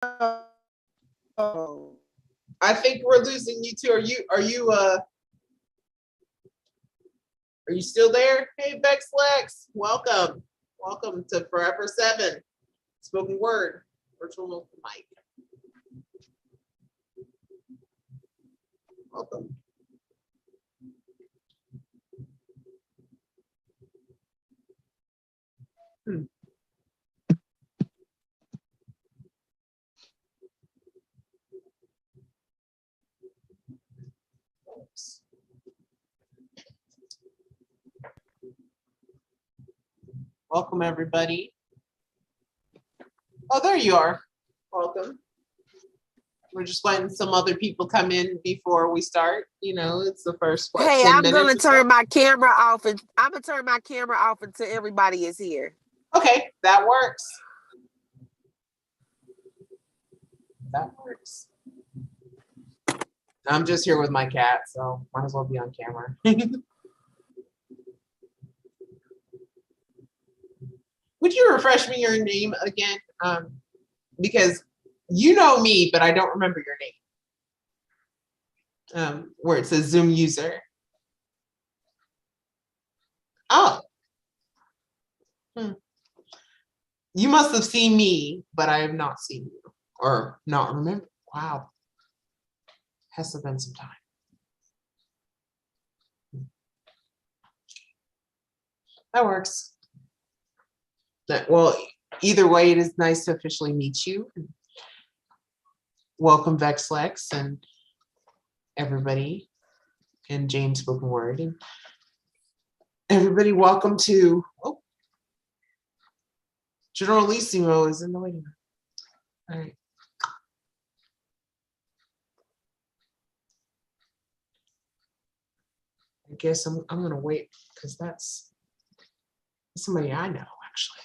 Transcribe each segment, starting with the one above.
I think we're losing you too. Are you still there? Hey, Vexlex, welcome. Welcome to Forever 7 Spoken Word Virtual Mic. Welcome. Welcome, everybody. Oh, there you are. Welcome. We're just letting some other people come in before we start. You know, it's the first. What, hey, 10 I'm gonna minutes turn my camera off, and I'm gonna turn my camera off until everybody is here. Okay, that works. That works. I'm just here with my cat, so might as well be on camera. Would you refresh me your name again? Because you know me, but I don't remember your name. Where it says Zoom user. Oh. You must have seen me, but I have not seen you or not remember. Wow. Has to have been some time. That works. Well, either way, it is nice to officially meet you. Welcome, Vexlex, and everybody, and James Spoken Word, and everybody. Welcome to Generalissimo is in the waiting room. All right. I guess I'm gonna wait because that's somebody I know actually.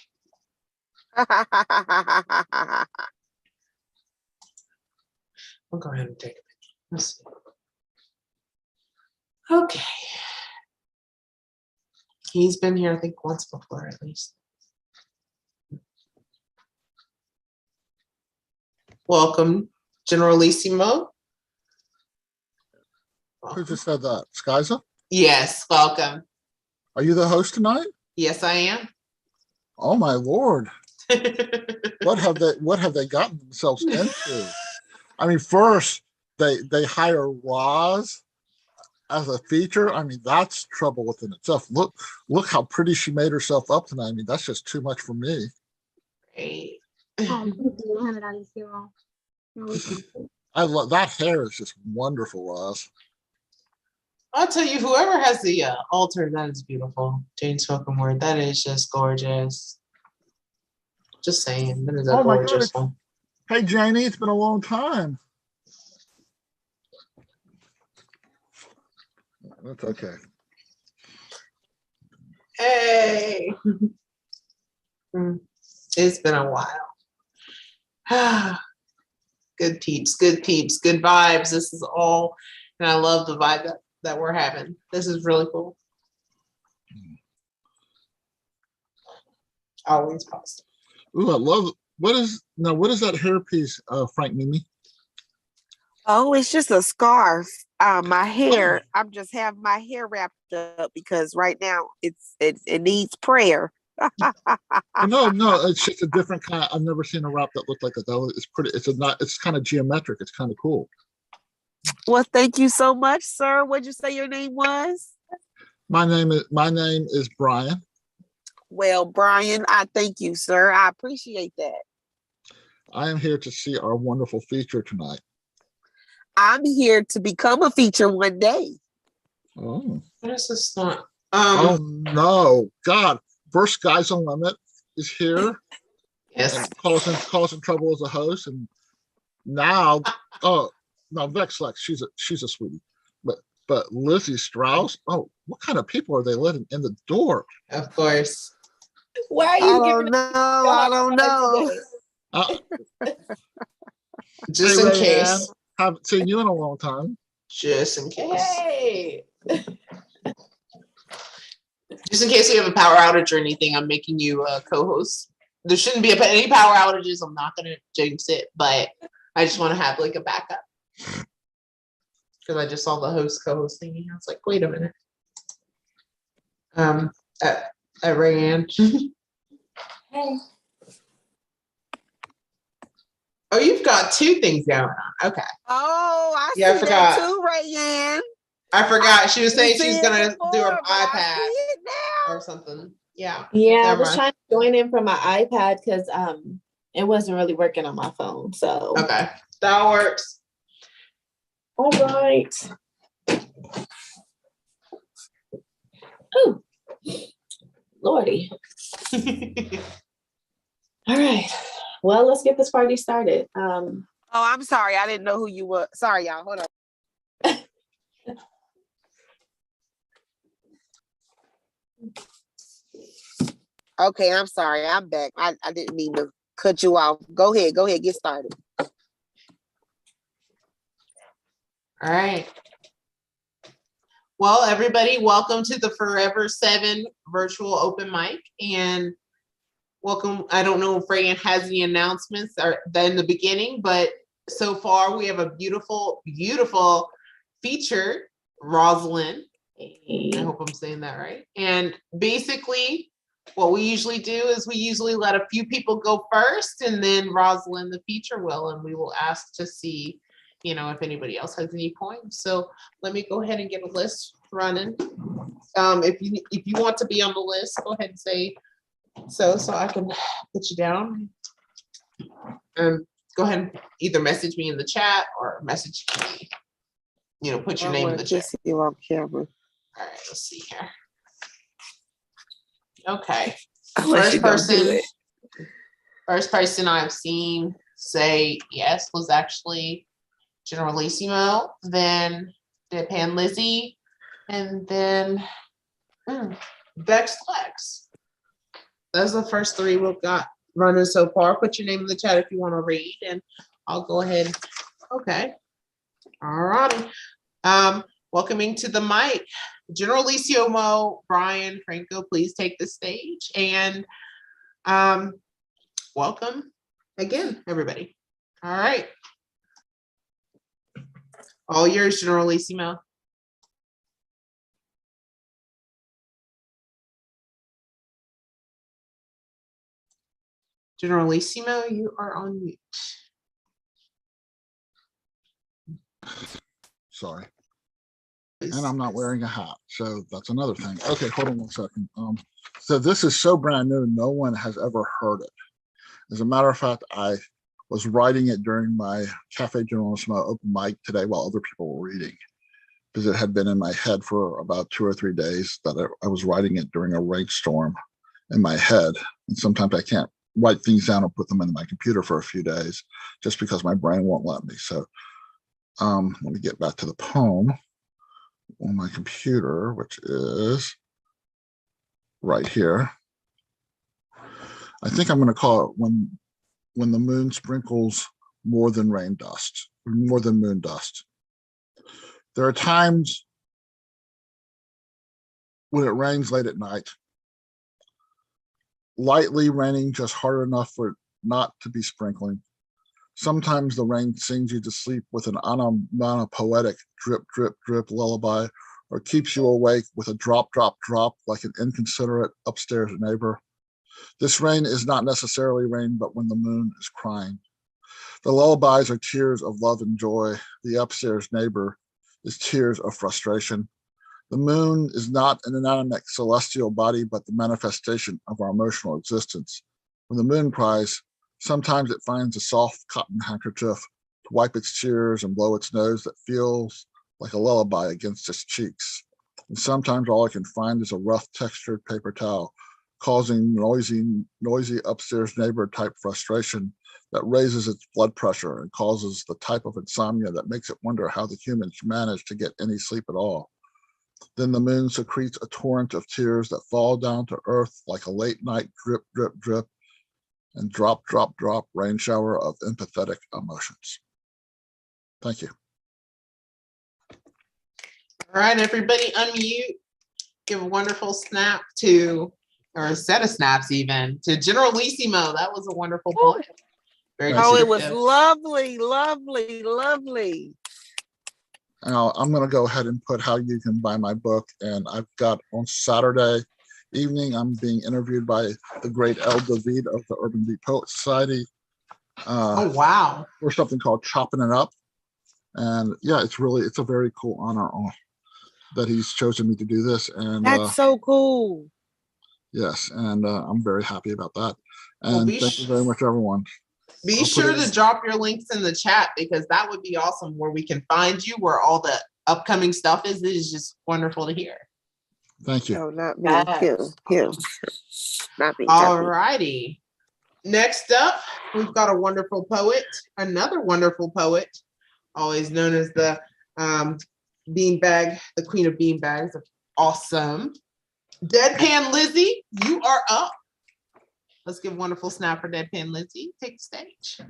I'll go ahead and take a picture. Let's see. Okay. He's been here, I think, once before at least. Welcome, Generalissimo. Who just said that? Skyza? Yes, welcome. Are you the host tonight? Yes, I am. Oh my Lord. What have they gotten themselves into? I mean, first they hire Roz as a feature. I mean, that's trouble within itself. Look how pretty she made herself up tonight. I mean, that's just too much for me. Great. I love that hair is just wonderful, Roz. I'll tell you, whoever has the altar, that is beautiful. Jane Spoken Word, that is just gorgeous. Just saying, that is a gorgeous one. Hey, Janie, it's been a long time. That's okay. Hey. It's been a while. Good peeps, good vibes. This is all, and I love the vibe that we're having. This is really cool. Always positive. Ooh, I love it. What is that hairpiece, Frank Mimi? Oh, it's just a scarf. My hair. I'm just having my hair wrapped up because right now it needs prayer. No, it's just a different kind. I've never seen a wrap that looked like that. It's pretty. It's kind of geometric. It's kind of cool. Well, thank you so much, sir. What'd you say your name was? My name is Brian. Well, Brian, I thank you, sir. I appreciate that. I am here to see our wonderful feature tonight. I'm here to become a feature one day. Oh. What is this not? Oh no, God! First Guys Unlimited is here. Yes. And causing trouble as a host, and now, Vexlex, she's a sweetie, but Lizzie Strauss. Oh, what kind of people are they letting in the door? Of course. Why are you giving I don't know. Just in case. Haven't seen you in a long time. Just in case. Hey. Just in case we have a power outage or anything, I'm making you a co-host there shouldn't be any power outages. I'm not gonna jinx it, but I just want to have like a backup because I just saw the host co-host thingy. I was like, wait a minute. At Rayanne. Hey. Oh, you've got two things going on. Okay. Oh, I Yeah, I see forgot. that too, Rayanne. I forgot. She was saying she was See gonna it do before, her but I iPad see it now. or something. Yeah. Yeah, I Never was mind. trying to join in from my iPad because it wasn't really working on my phone. So Okay. That works. all right. Oh, Lordy. All right. Well, let's get this party started. Oh, I'm sorry. I didn't know who you were. Sorry, y'all. Hold on. Okay, I'm sorry. I'm back. I didn't mean to cut you off. Go ahead. Go ahead. Get started. All right. Well, everybody, welcome to the Forever 7 virtual open mic. And welcome. I don't know if Rayanne has any announcements or in the beginning, but so far we have a beautiful, beautiful feature, Rosalind. I hope I'm saying that right. And basically, what we usually do is we usually let a few people go first, and then Rosalind, the feature, will, and we will ask to see, you know, if anybody else has any points. So let me go ahead and get a list running. If you want to be on the list, go ahead and say so I can put you down. Go ahead and either message me in the chat or message me. You know, put your name in the chat. See you on camera. All right, let's see here. Okay. Unless you don't do it. First person I've seen say yes was actually Generalissimo, then Deadpan Lizzie, and then Vex Lex. Those are the first three we've got running so far. Put your name in the chat if you want to read, and I'll go ahead. Okay. All righty. Welcoming to the mic, Generalissimo Brian Franco, please take the stage, and welcome again, everybody. All right. All yours, Generalissimo. Generalissimo, you are on mute. Sorry. And I'm not wearing a hat, so that's another thing. Okay, hold on one second. So this is so brand new, no one has ever heard it. As a matter of fact, I was writing it during my Cafe Generalissimo open mic today while other people were reading, because it had been in my head for about 2 or 3 days that I was writing it during a rainstorm in my head. And sometimes I can't write things down and put them in my computer for a few days just because my brain won't let me. So let me get back to the poem on my computer, which is right here. I think I'm going to call it when the moon sprinkles more than rain dust, more than moon dust. There are times when it rains late at night, lightly raining just hard enough for it not to be sprinkling. Sometimes the rain sings you to sleep with an onomatopoetic drip, drip, drip lullaby, or keeps you awake with a drop, drop, drop like an inconsiderate upstairs neighbor. This rain is not necessarily rain, but when the moon is crying. The lullabies are tears of love and joy. The upstairs neighbor is tears of frustration. The moon is not an inanimate celestial body, but the manifestation of our emotional existence. When the moon cries, sometimes it finds a soft cotton handkerchief to wipe its tears and blow its nose that feels like a lullaby against its cheeks. And sometimes all it can find is a rough textured paper towel, causing noisy upstairs neighbor type frustration that raises its blood pressure and causes the type of insomnia that makes it wonder how the humans manage to get any sleep at all. Then the moon secretes a torrent of tears that fall down to earth like a late night drip, drip, drip, and drop, drop, drop rain shower of empathetic emotions. Thank you. All right, everybody unmute. Give a wonderful snap to or a set of snaps even to Generalissimo. That was a wonderful point. Very Oh, it was descriptive. lovely, lovely, lovely. Now, I'm going to go ahead and put how you can buy my book. And I've got on Saturday evening, I'm being interviewed by the great El David of the Urban Beat Poet Society Oh, wow. for something called Chopping It Up. And yeah, it's a very cool honor that he's chosen me to do this. And That's so cool. yes, and I'm very happy about that. Well, And thank you very much, everyone. Be I'll put sure it to in. drop your links in the chat because that would be awesome where we can find you, where all the upcoming stuff is. It is just wonderful to hear. Thank you. No, not me. Yes. Him. Not me. All Not me. righty. Next up, we've got a wonderful poet, another wonderful poet, always known as the beanbag, the queen of beanbags. Awesome. Deadpan Lizzie, you are up. Let's give a wonderful snap for Deadpan Lizzie. Take the stage.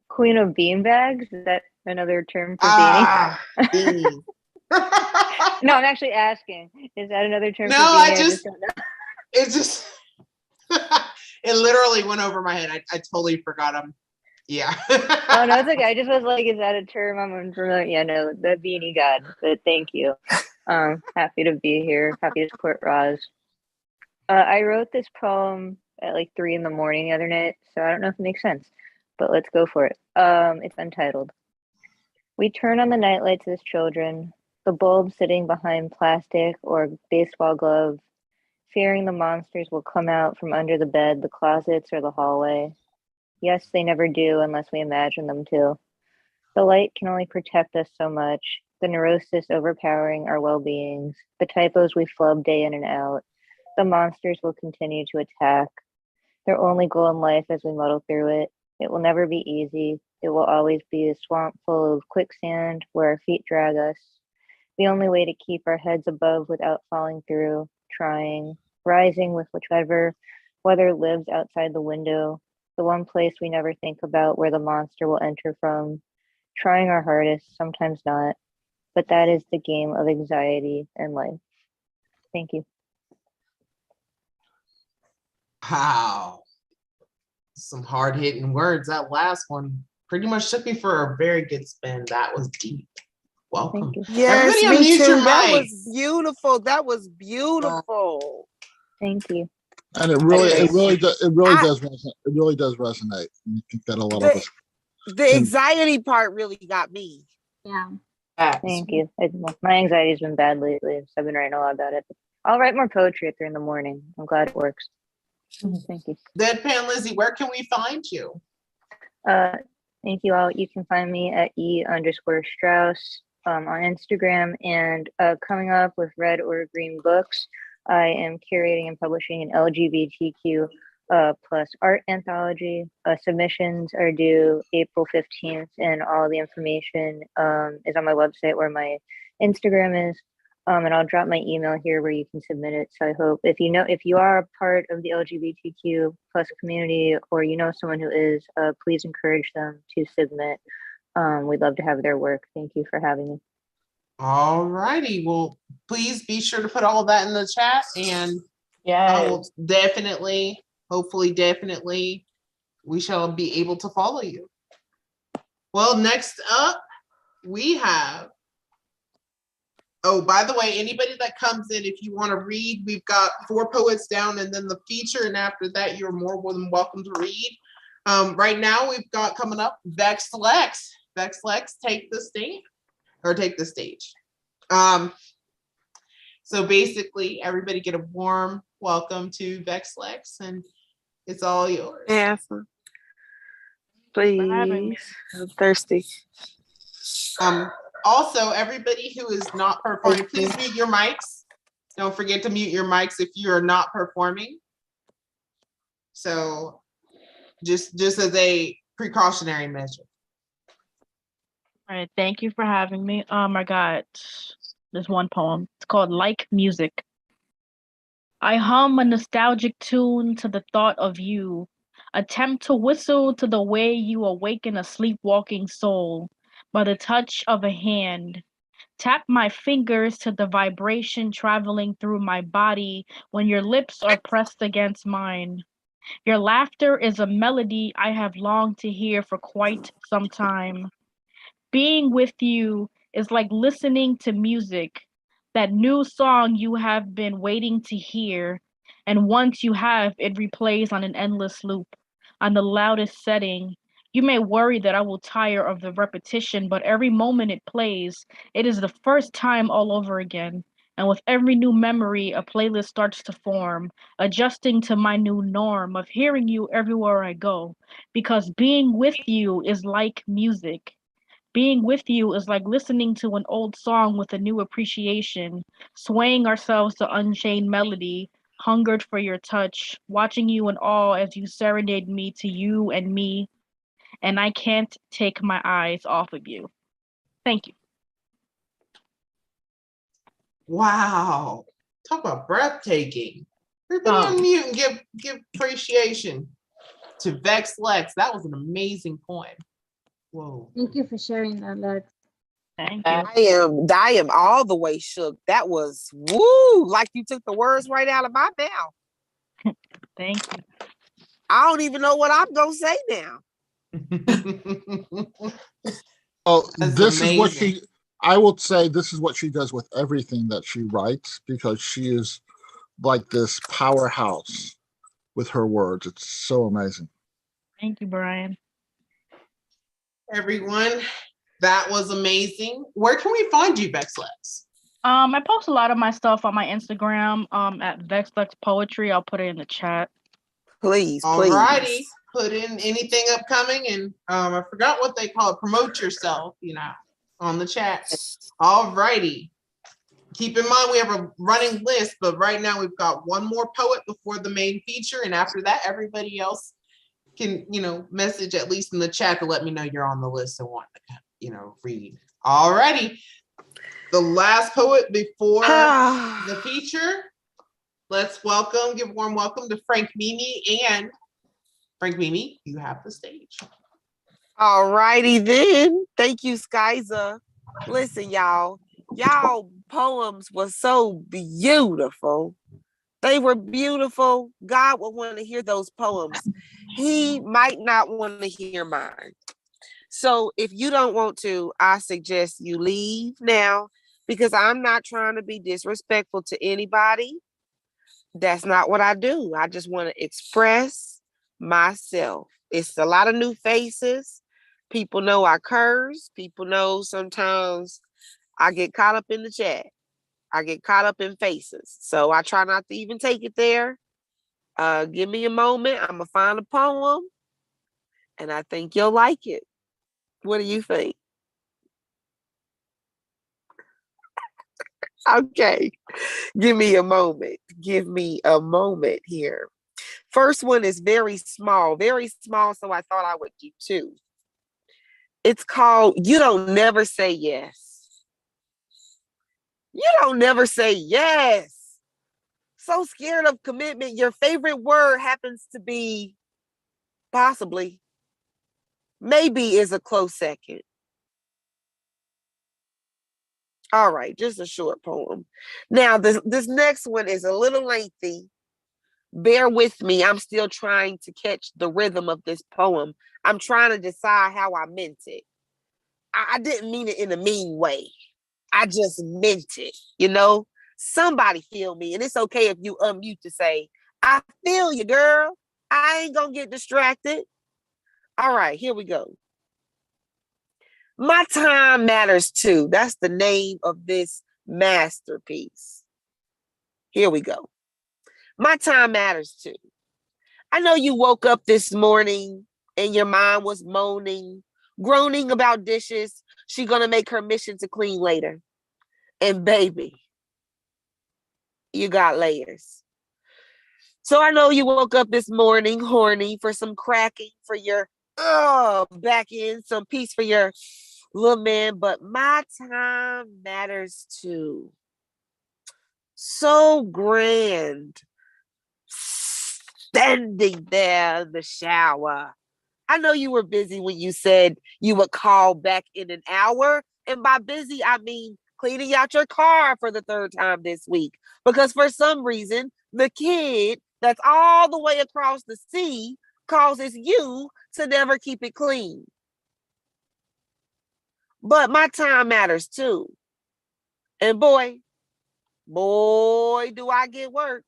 Queen of beanbags? Is that another term for Beanie. beanie? No, I'm actually asking. Is that another term No, for I beanie? just- don't know. It just, it literally went over my head. I totally forgot him. Yeah. Oh no, it's okay. I just was like, is that a term I'm unfamiliar? Yeah, no, the beanie god. But thank you. Happy to be here. Happy to support Roz. I wrote this poem at like 3 a.m. the other night, so I don't know if it makes sense, but let's go for it. It's untitled. We turn on the nightlights as children, the bulb sitting behind plastic or baseball gloves, fearing the monsters will come out from under the bed, the closets, or the hallway. Yes, they never do unless we imagine them to. The light can only protect us so much, the neurosis overpowering our well-beings, the typos we flub day in and out. The monsters will continue to attack. Their only goal in life as we muddle through it. It will never be easy. It will always be a swamp full of quicksand where our feet drag us. The only way to keep our heads above without falling through, trying, rising with whichever weather lives outside the window, the one place we never think about where the monster will enter from, trying our hardest, sometimes not, but that is the game of anxiety and life. Thank you. Wow. Some hard hitting words. That last one pretty much took me for a very good spin. That was deep. Welcome. Thank you. Yes, Everybody me unmute your too. That mics. was beautiful. That was beautiful. Thank you. And it really I- does resonate. I think that a lot of us. The anxiety part really got me. Yeah. Yes. Thank you. My anxiety's been bad lately, so I've been writing a lot about it. I'll write more poetry at 3 a.m. I'm glad it works. Thank you. Deadpan Lizzie, where can we find you? Thank you all. You can find me at E_Strauss on Instagram, and coming up with Red or Green Books, I am curating and publishing an LGBTQ plus art anthology. Submissions are due April 15th, and all the information is on my website where my Instagram is. And I'll drop my email here where you can submit it. So I hope if you are a part of the LGBTQ plus community, or you know someone who is, please encourage them to submit. We'd love to have their work. Thank you for having me. All righty. Well, please be sure to put all of that in the chat, and I Yes. will definitely, hopefully, definitely, we shall be able to follow you. Well, next up, we have. Oh, by the way, anybody that comes in, if you want to read, we've got 4 poets down and then the feature. And after that, you're more than welcome to read. Right now, we've got coming up Vex Lex. Vex Lex, take the stage. So basically, everybody get a warm welcome to Vex Lex, and it's all yours. Yes. Please. I'm thirsty. Also, everybody who is not performing, please mute your mics. Don't forget to mute your mics if you are not performing. So just as a precautionary measure. All right, thank you for having me. I got this one poem. It's called Like Music. I hum a nostalgic tune to the thought of you, attempt to whistle to the way you awaken a sleepwalking soul by the touch of a hand, Tap my fingers to the vibration traveling through my body when your lips are pressed against mine. Your laughter is a melody I have longed to hear for quite some time. Being with you is like listening to music, that new song you have been waiting to hear. And once you have, it replays on an endless loop, on the loudest setting. You may worry that I will tire of the repetition, but every moment it plays, it is the first time all over again. And with every new memory, a playlist starts to form, adjusting to my new norm of hearing you everywhere I go. Because being with you is like music. Being with you is like listening to an old song with a new appreciation, swaying ourselves to unchained melody, hungered for your touch, watching you in awe as you serenade me to you and me, and I can't take my eyes off of you. Thank you. Wow. Talk about breathtaking. Everybody unmute and give appreciation to Vex Lex. That was an amazing poem. Whoa. Thank you for sharing that, Lex. Thank you. I am all the way shook. That was woo, like you took the words right out of my mouth. Thank you. I don't even know what I'm gonna say now. Oh, That's this is what amazing. I would say this is what she does with everything that she writes, because she is like this powerhouse with her words. It's so amazing. Thank you, Brian. Everyone, that was amazing. Where can we find you, Vex Lex? I post a lot of my stuff on my Instagram, at VexLex Poetry. I'll put it in the chat. Please, Alrighty. please. Put in anything upcoming, and I forgot what they call it. Promote yourself, on the chat. Alrighty. Keep in mind we have a running list, but right now we've got one more poet before the main feature, and after that, everybody else can, message at least in the chat to let me know you're on the list and want to, read. Alrighty. The last poet before the feature. Let's give a warm welcome to Frank Mimi. And Frank Mimi, you have the stage. All righty then. Thank you, Skyza. Listen, y'all poems were so beautiful. They were beautiful. God would want to hear those poems. He might not want to hear mine. So if you don't want to, I suggest you leave now, because I'm not trying to be disrespectful to anybody. That's not what I do. I just want to express myself. It's a lot of new faces. People know I curse. People know sometimes I get caught up in the chat. I get caught up in faces. So I try not to even take it there. Give me a moment. I'm going to find a poem, and I think you'll like it. What do you think? Okay. Give me a moment. Give me a moment here. First one is very small, so I thought I would do two. It's called You Don't Never Say Yes. You don't never say yes. So scared of commitment, your favorite word happens to be possibly, maybe is a close second. All right, just a short poem. Now, this next one is a little lengthy. Bear with me. I'm still trying to catch the rhythm of this poem. I'm trying to decide how I meant it. I didn't mean it in a mean way. I just meant it, Somebody feel me. And it's okay if you unmute to say, I feel you, girl. I ain't gonna get distracted. All right, here we go. My time matters too. That's the name of this masterpiece. Here we go. My time matters too. I know you woke up this morning and your mind was moaning, groaning about dishes she gonna make her mission to clean later. And baby, you got layers. So I know you woke up this morning horny for some cracking for your back end, some peace for your little man, but my time matters too. So grand. Standing there in the shower. I know you were busy when you said you would call back in an hour. And by busy, I mean cleaning out your car for the 3rd time this week because for some reason, the kid that's all the way across the sea causes you to never keep it clean. But my time matters too. And boy, do I get work.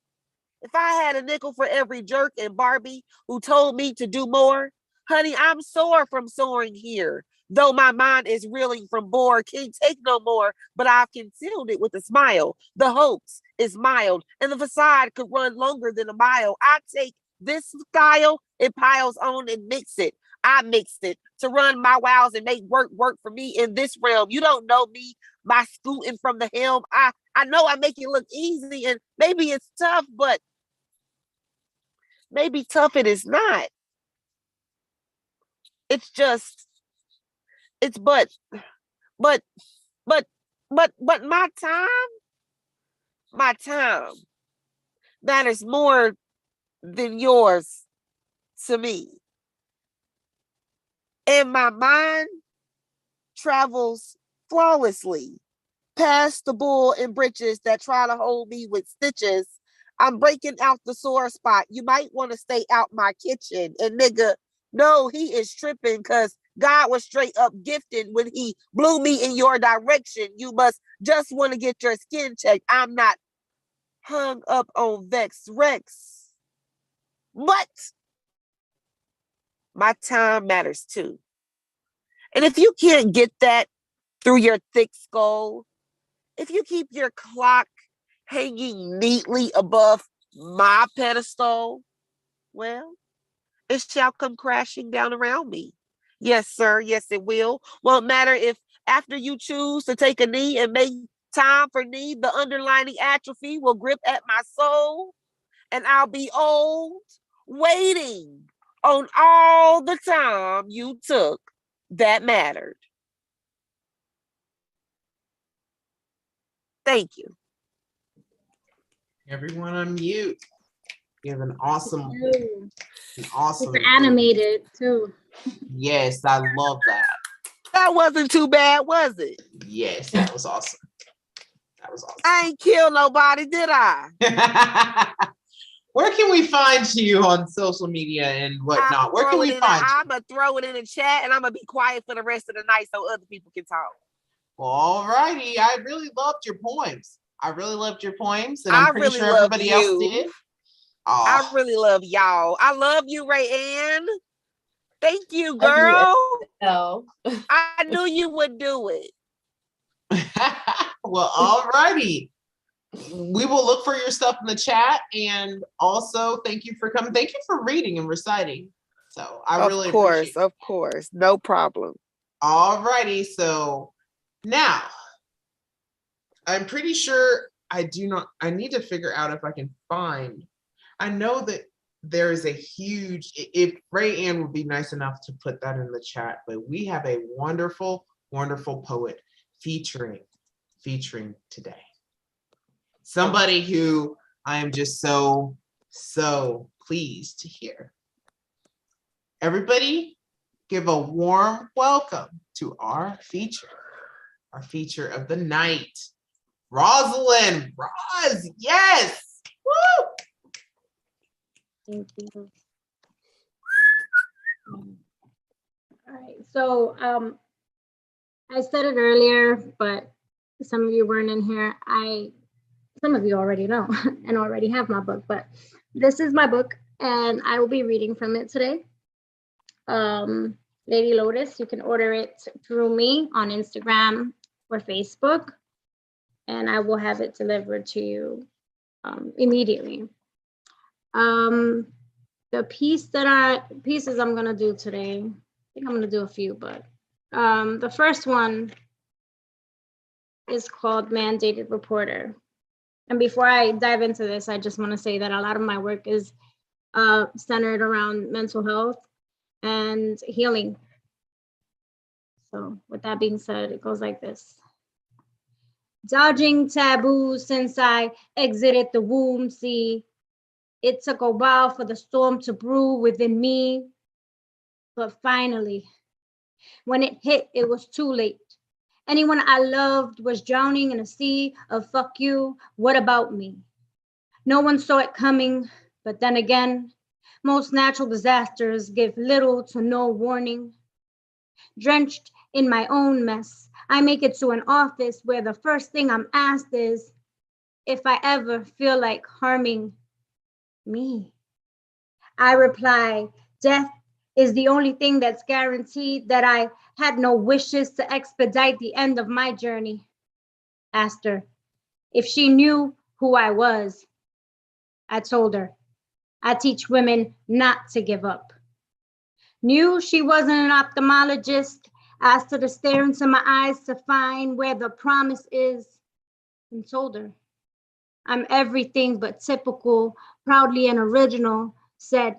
If I had a nickel for every jerk and Barbie who told me to do more, honey, I'm sore from soaring here. Though my mind is reeling from bore, can't take no more, but I've concealed it with a smile. The hoax is mild, and the facade could run longer than a mile. I take this style, it piles on and mix it. I mixed it to run my wows and make work for me in this realm. You don't know me, my scooting from the helm. I know I make it look easy, and maybe it's tough, but maybe tough it is not. It's just, it's but my time matters more than yours to me. And my mind travels flawlessly past the bull in britches that try to hold me with stitches. I'm breaking out the sore spot. You might want to stay out my kitchen. And nigga, no, he is tripping because God was straight up gifted when he blew me in your direction. You must just want to get your skin checked. I'm not hung up on Vex Rex. But my time matters too. And if you can't get that through your thick skull, if you keep your clock hanging neatly above my pedestal, well, it shall come crashing down around me. Yes, sir. Yes, it will. Won't matter if after you choose to take a knee and make time for need, the underlying atrophy will grip at my soul, and I'll be old, waiting on all the time you took that mattered. Thank you. Everyone on mute. You have an awesome, Super animated too. Yes, I love that. That wasn't too bad, was it? Yes, that was awesome. That was awesome. I ain't killed nobody, did I? Where can we find you on social media and whatnot? Where can we find you? I'm going to throw it in the chat and I'm going to be quiet for the rest of the night so other people can talk. Well, all righty. I really loved your poems. And I I'm pretty really sure love everybody else you. did. I really love y'all. I love you, Rayanne. Thank you, girl. No. I knew you would do it. Well, all righty. We will look for your stuff in the chat, and also thank you for coming. Thank you for reading and reciting. So I really appreciate it. Of course, no problem. All righty. So now I'm pretty sure I need to figure out if I can find. I know that there is a huge, if Rayanne would be nice enough to put that in the chat, but we have a wonderful, wonderful poet featuring today. Somebody who I am just so pleased to hear. Everybody give a warm welcome to our feature of the night, Rosalind. Roz, yes! Woo! Thank you. All right, so I said it earlier, but some of you weren't in here. Some of you already know and already have my book, but this is my book and I will be reading from it today. Lady Lotus, you can order it through me on Instagram or Facebook, and I will have it delivered to you immediately. The pieces I'm gonna do today, I think I'm gonna do a few, but the first one is called Mandated Reporter. And before I dive into this, I just want to say that a lot of my work is centered around mental health and healing. So with that being said, it goes like this. Dodging taboos since I exited the womb, see, it took a while for the storm to brew within me. But finally, when it hit, it was too late. Anyone I loved was drowning in a sea of fuck you, what about me? No one saw it coming, but then again, most natural disasters give little to no warning. Drenched in my own mess, I make it to an office where the first thing I'm asked is if I ever feel like harming me. I reply, death is the only thing that's guaranteed, that I had no wishes to expedite the end of my journey. Asked her if she knew who I was. I told her, I teach women not to give up. Knew she wasn't an ophthalmologist, asked her to stare into my eyes to find where the promise is, and told her, I'm everything but typical, proudly and original, said,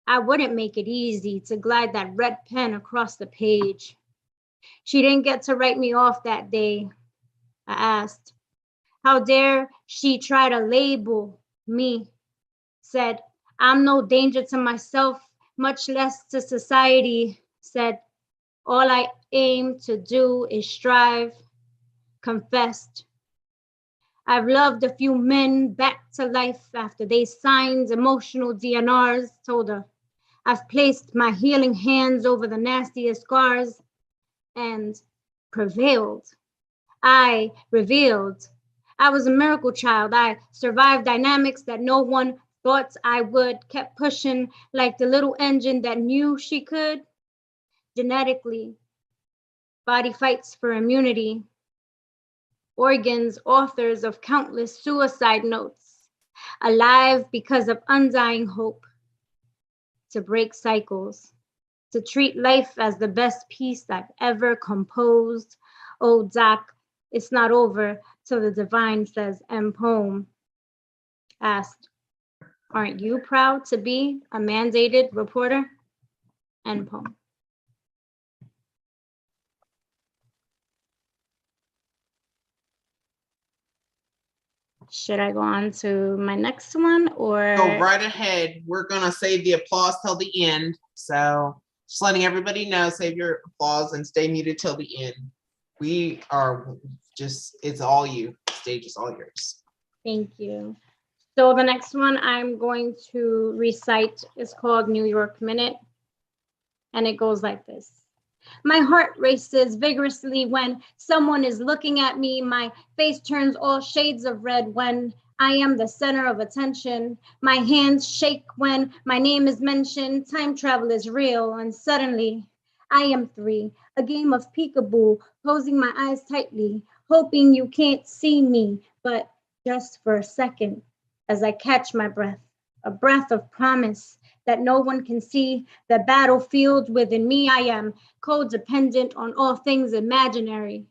I wouldn't make it easy to glide that red pen across the page. She didn't get to write me off that day. I asked, how dare she try to label me? Said, I'm no danger to myself, much less to society. Said, all I aim to do is strive. Confessed, I've loved a few men back to life after they signed emotional DNRs. Told her, I've placed my healing hands over the nastiest scars and prevailed. I revealed. I was a miracle child. I survived dynamics that no one thought I would. Kept pushing like the little engine that knew she could. Genetically, body fights for immunity. Organs, authors of countless suicide notes. Alive because of undying hope. To break cycles. To treat life as the best piece I've ever composed. Oh, Doc, it's not over till the divine says end poem. Asked, aren't you proud to be a mandated reporter? End poem. Should I go on to my next one or? Go right ahead. We're gonna save the applause till the end. So just letting everybody know, save your applause and stay muted till the end. We are just, it's all you. The stage is all yours. Thank you. So the next one I'm going to recite is called New York Minute. And it goes like this. My heart races vigorously when someone is looking at me. My face turns all shades of red when I am the center of attention. My hands shake when my name is mentioned. Time travel is real, and suddenly I am 3, a game of peekaboo, closing my eyes tightly, hoping you can't see me, but just for a second, as I catch my breath, a breath of promise that no one can see, the battlefield within me. I am codependent on all things imaginary.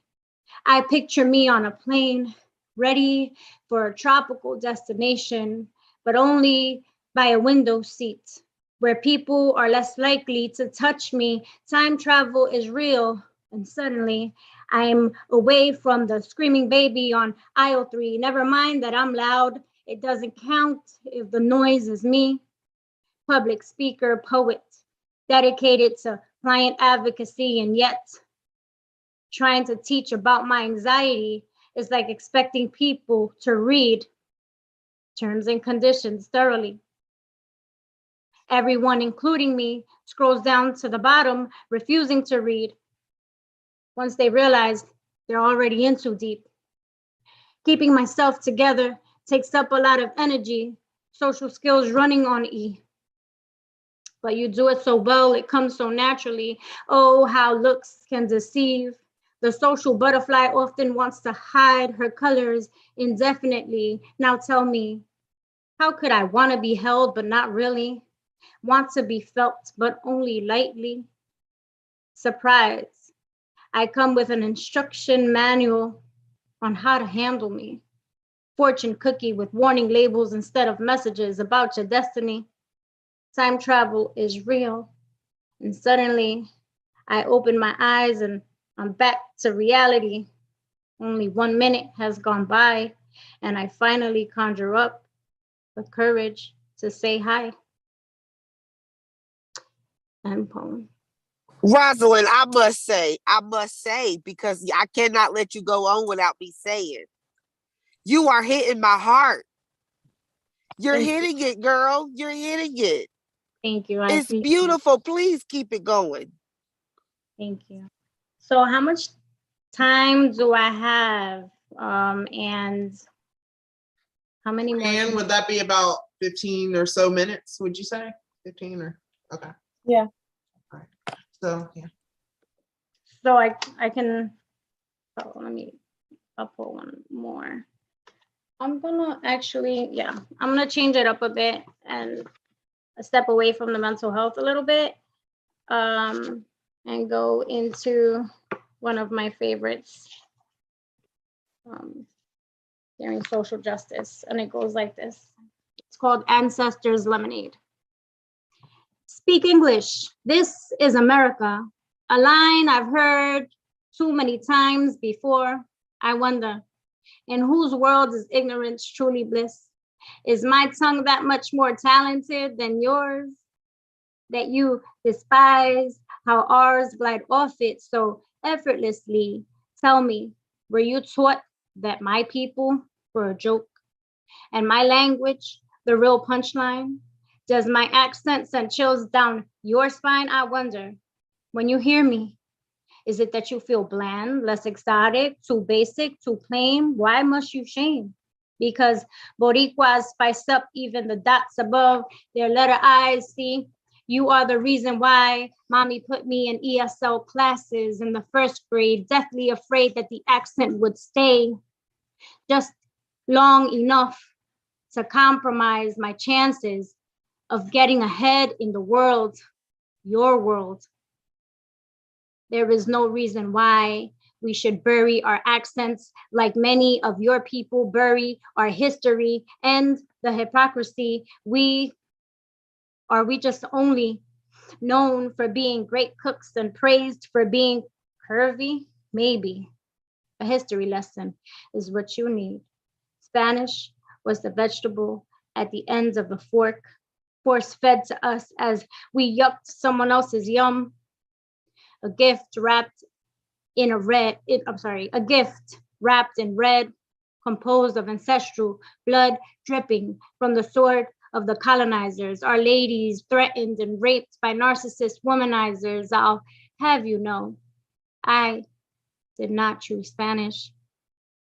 I picture me on a plane, ready for a tropical destination, but only by a window seat, where people are less likely to touch me. Time travel is real, and suddenly I'm away from the screaming baby on aisle 3. Never mind that I'm loud. It doesn't count if the noise is me. Public speaker, poet, dedicated to client advocacy, and yet trying to teach about my anxiety is like expecting people to read terms and conditions thoroughly. Everyone, including me, scrolls down to the bottom, refusing to read. Once they realize they're already in too deep. Keeping myself together takes up a lot of energy, social skills running on E. But you do it so well, it comes so naturally. Oh, how looks can deceive. The social butterfly often wants to hide her colors indefinitely. Now tell me, how could I want to be held but not really? Want to be felt but only lightly? Surprise, I come with an instruction manual on how to handle me. Fortune cookie with warning labels instead of messages about your destiny. Time travel is real. And suddenly I open my eyes and I'm back to reality. Only 1 minute has gone by and I finally conjure up the courage to say hi. End poem. Rosalind, I must say, because I cannot let you go on without me saying, you are hitting my heart. You're Thank you. hitting it, girl. You're hitting it. Thank you. I It's appreciate it. beautiful. Please keep it going. Thank you. So how much time do I have? And how many more? And would that be about 15 or so minutes, would you say? 15 or, okay. Yeah. All right. So, yeah. So I can, oh, I'll put one more. I'm gonna actually, yeah, I'm gonna change it up a bit and step away from the mental health a little bit, and go into one of my favorites, during social justice, and it goes like this. It's called Ancestors Lemonade. Speak English. This is America. A line I've heard too many times before. I wonder, in whose world is ignorance truly bliss? Is my tongue that much more talented than yours, that you despise how ours glide off it so effortlessly? Tell me, were you taught that my people were a joke and my language the real punchline? Does my accent send chills down your spine? I wonder, when you hear me, is it that you feel bland, less exotic, too basic, too plain? Why must you shame? Because Boricuas spice up even the dots above their letter I's. See, you are the reason why mommy put me in ESL classes in the first grade, deathly afraid that the accent would stay just long enough to compromise my chances of getting ahead in the world, your world. There is no reason why we should bury our accents like many of your people bury our history and the hypocrisy. Are we just only known for being great cooks and praised for being curvy? Maybe a history lesson is what you need. Spanish was the vegetable at the ends of the fork, force fed to us as we yucked someone else's yum. A gift wrapped in a gift wrapped in red, composed of ancestral blood dripping from the sword of the colonizers. Our ladies threatened and raped by narcissist womanizers. I'll have you know, I did not choose Spanish.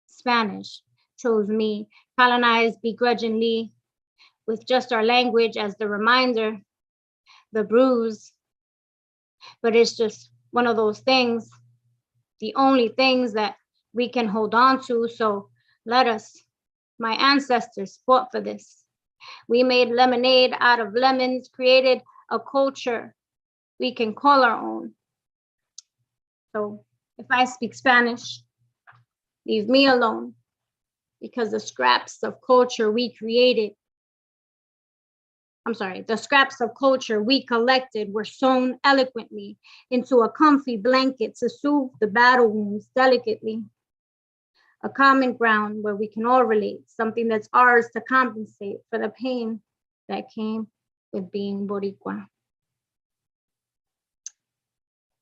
Spanish chose me, colonized begrudgingly, with just our language as the reminder, the bruise. But it's just one of those things, the only things that we can hold on to. So let us, my ancestors fought for this. We made lemonade out of lemons, created a culture we can call our own. So if I speak Spanish, leave me alone, because the scraps of culture we created, the scraps of culture we collected were sewn eloquently into a comfy blanket to soothe the battle wounds delicately. A common ground where we can all relate, something that's ours to compensate for the pain that came with being Boricua.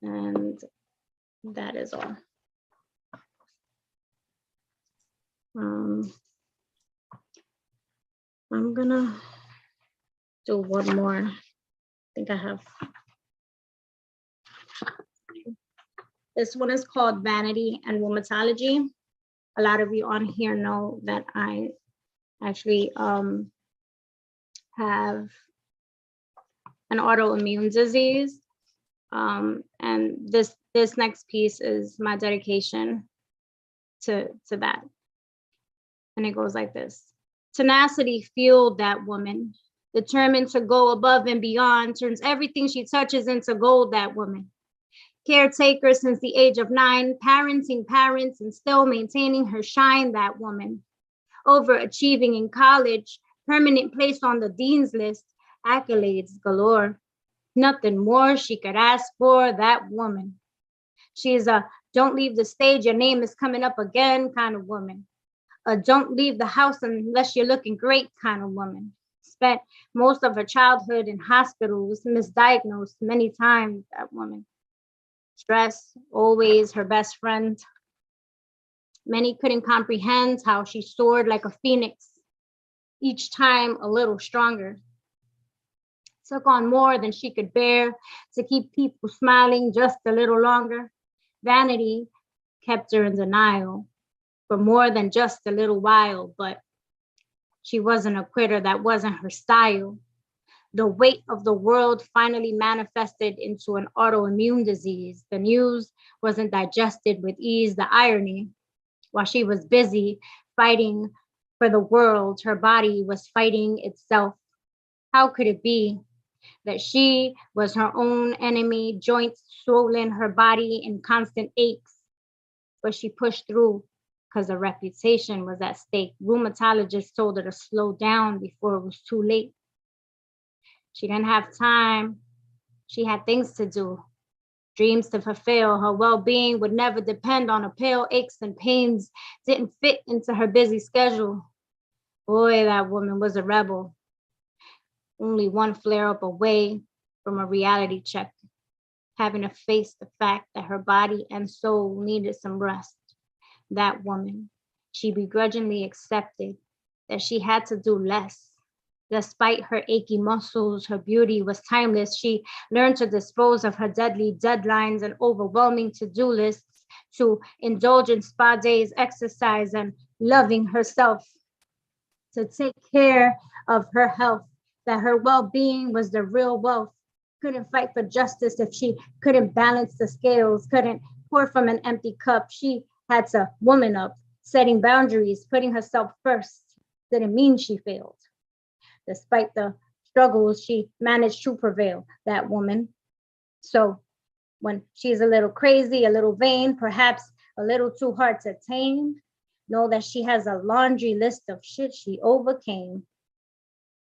And that is all. I'm gonna do one more. I think I have. This one is called Vanity and Rheumatology. A lot of you on here know that I actually have an autoimmune disease. And this next piece is my dedication to that. And it goes like this. Tenacity fueled that woman, determined to go above and beyond, turns everything she touches into gold, that woman. Caretaker since the age of 9, parenting parents and still maintaining her shine, that woman. Overachieving in college, permanent place on the dean's list, accolades galore. Nothing more she could ask for, that woman. She's a don't leave the stage, your name is coming up again kind of woman. A don't leave the house unless you're looking great kind of woman. Spent most of her childhood in hospitals, misdiagnosed many times, that woman. stress, always her best friend. Many couldn't comprehend how she soared like a phoenix, each time a little stronger. Took on more than she could bear to keep people smiling just a little longer. Vanity kept her in denial for more than just a little while, but she wasn't a quitter. That wasn't her style. The weight of the world finally manifested into an autoimmune disease. The news wasn't digested with ease. The irony, while she was busy fighting for the world, her body was fighting itself. How could it be that she was her own enemy, joints swollen, her body in constant aches? But she pushed through because her reputation was at stake. Rheumatologists told her to slow down before it was too late. She didn't have time. She had things to do, dreams to fulfill. Her well-being would never depend on a pill. Aches and pains didn't fit into her busy schedule. Boy, that woman was a rebel. Only one flare-up away from a reality check, having to face the fact that her body and soul needed some rest. That woman, she begrudgingly accepted that she had to do less. Despite her achy muscles, her beauty was timeless. She learned to dispose of her deadly deadlines and overwhelming to-do lists, to indulge in spa days, exercise, and loving herself, to take care of her health, that her well-being was the real wealth. Couldn't fight for justice if she couldn't balance the scales, couldn't pour from an empty cup. She had to woman up, setting boundaries, putting herself first. Didn't mean she failed. Despite the struggles, she managed to prevail, that woman. So when she's a little crazy, a little vain, perhaps a little too hard to tame, know that she has a laundry list of shit she overcame.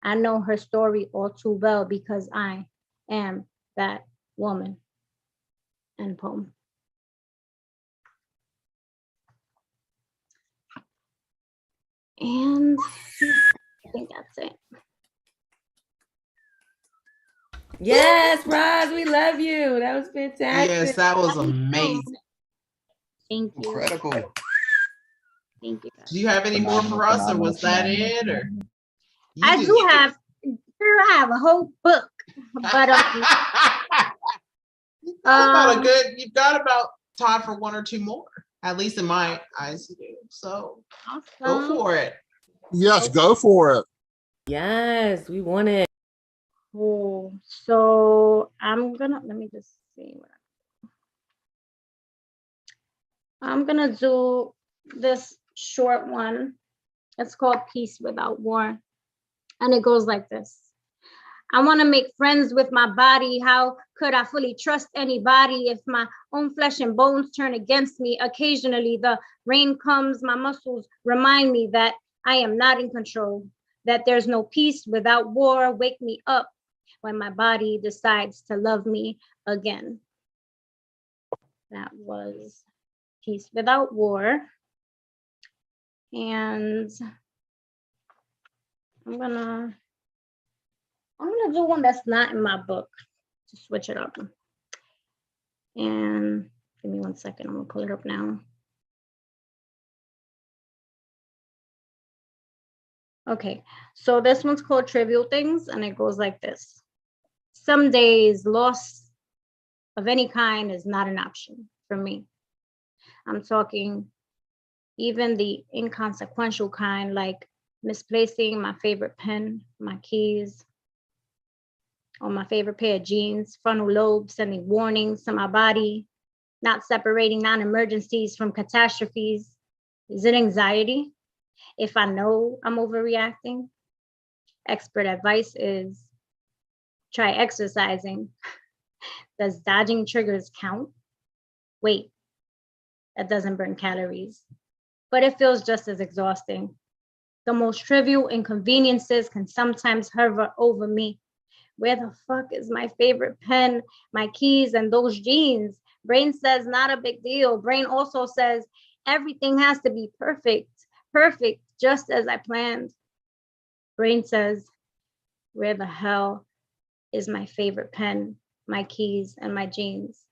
I know her story all too well because I am that woman. End poem. And I think that's it. Yes, Roz, we love you. That was fantastic. Yes, that was amazing. Thank you. Incredible. Thank you. Guys. Do you have any more for us, or was that it? Or I do have, sure, I have a whole book, but you've got about time for one or two more, at least in my eyes you do. So go for it. Yes, go for it. Yes, we want it. Cool. So I'm gonna, let me just see what I'm gonna do this short one. It's called Peace Without War. And it goes like this. I want to make friends with my body. How could I fully trust anybody if my own flesh and bones turn against me? Occasionally, the rain comes, my muscles remind me that I am not in control, that there's no peace without war. Wake me up when my body decides to love me again. That was Peace Without War. And I'm gonna do one that's not in my book to switch it up. And give me 1 second, I'm gonna pull it up now. Okay, so this one's called Trivial Things, and it goes like this. Some days loss of any kind is not an option for me. I'm talking even the inconsequential kind, like misplacing my favorite pen, my keys, or my favorite pair of jeans, frontal lobe sending warnings to my body, not separating non-emergencies from catastrophes. Is it anxiety if I know I'm overreacting? Expert advice is try exercising. Does dodging triggers count? Wait, that doesn't burn calories, but it feels just as exhausting. The most trivial inconveniences can sometimes hover over me. Where the fuck is my favorite pen, my keys, and those jeans? Brain says not a big deal. Brain also says everything has to be perfect, just as I planned. Brain says, where the hell is my favorite pen, my keys, and my jeans?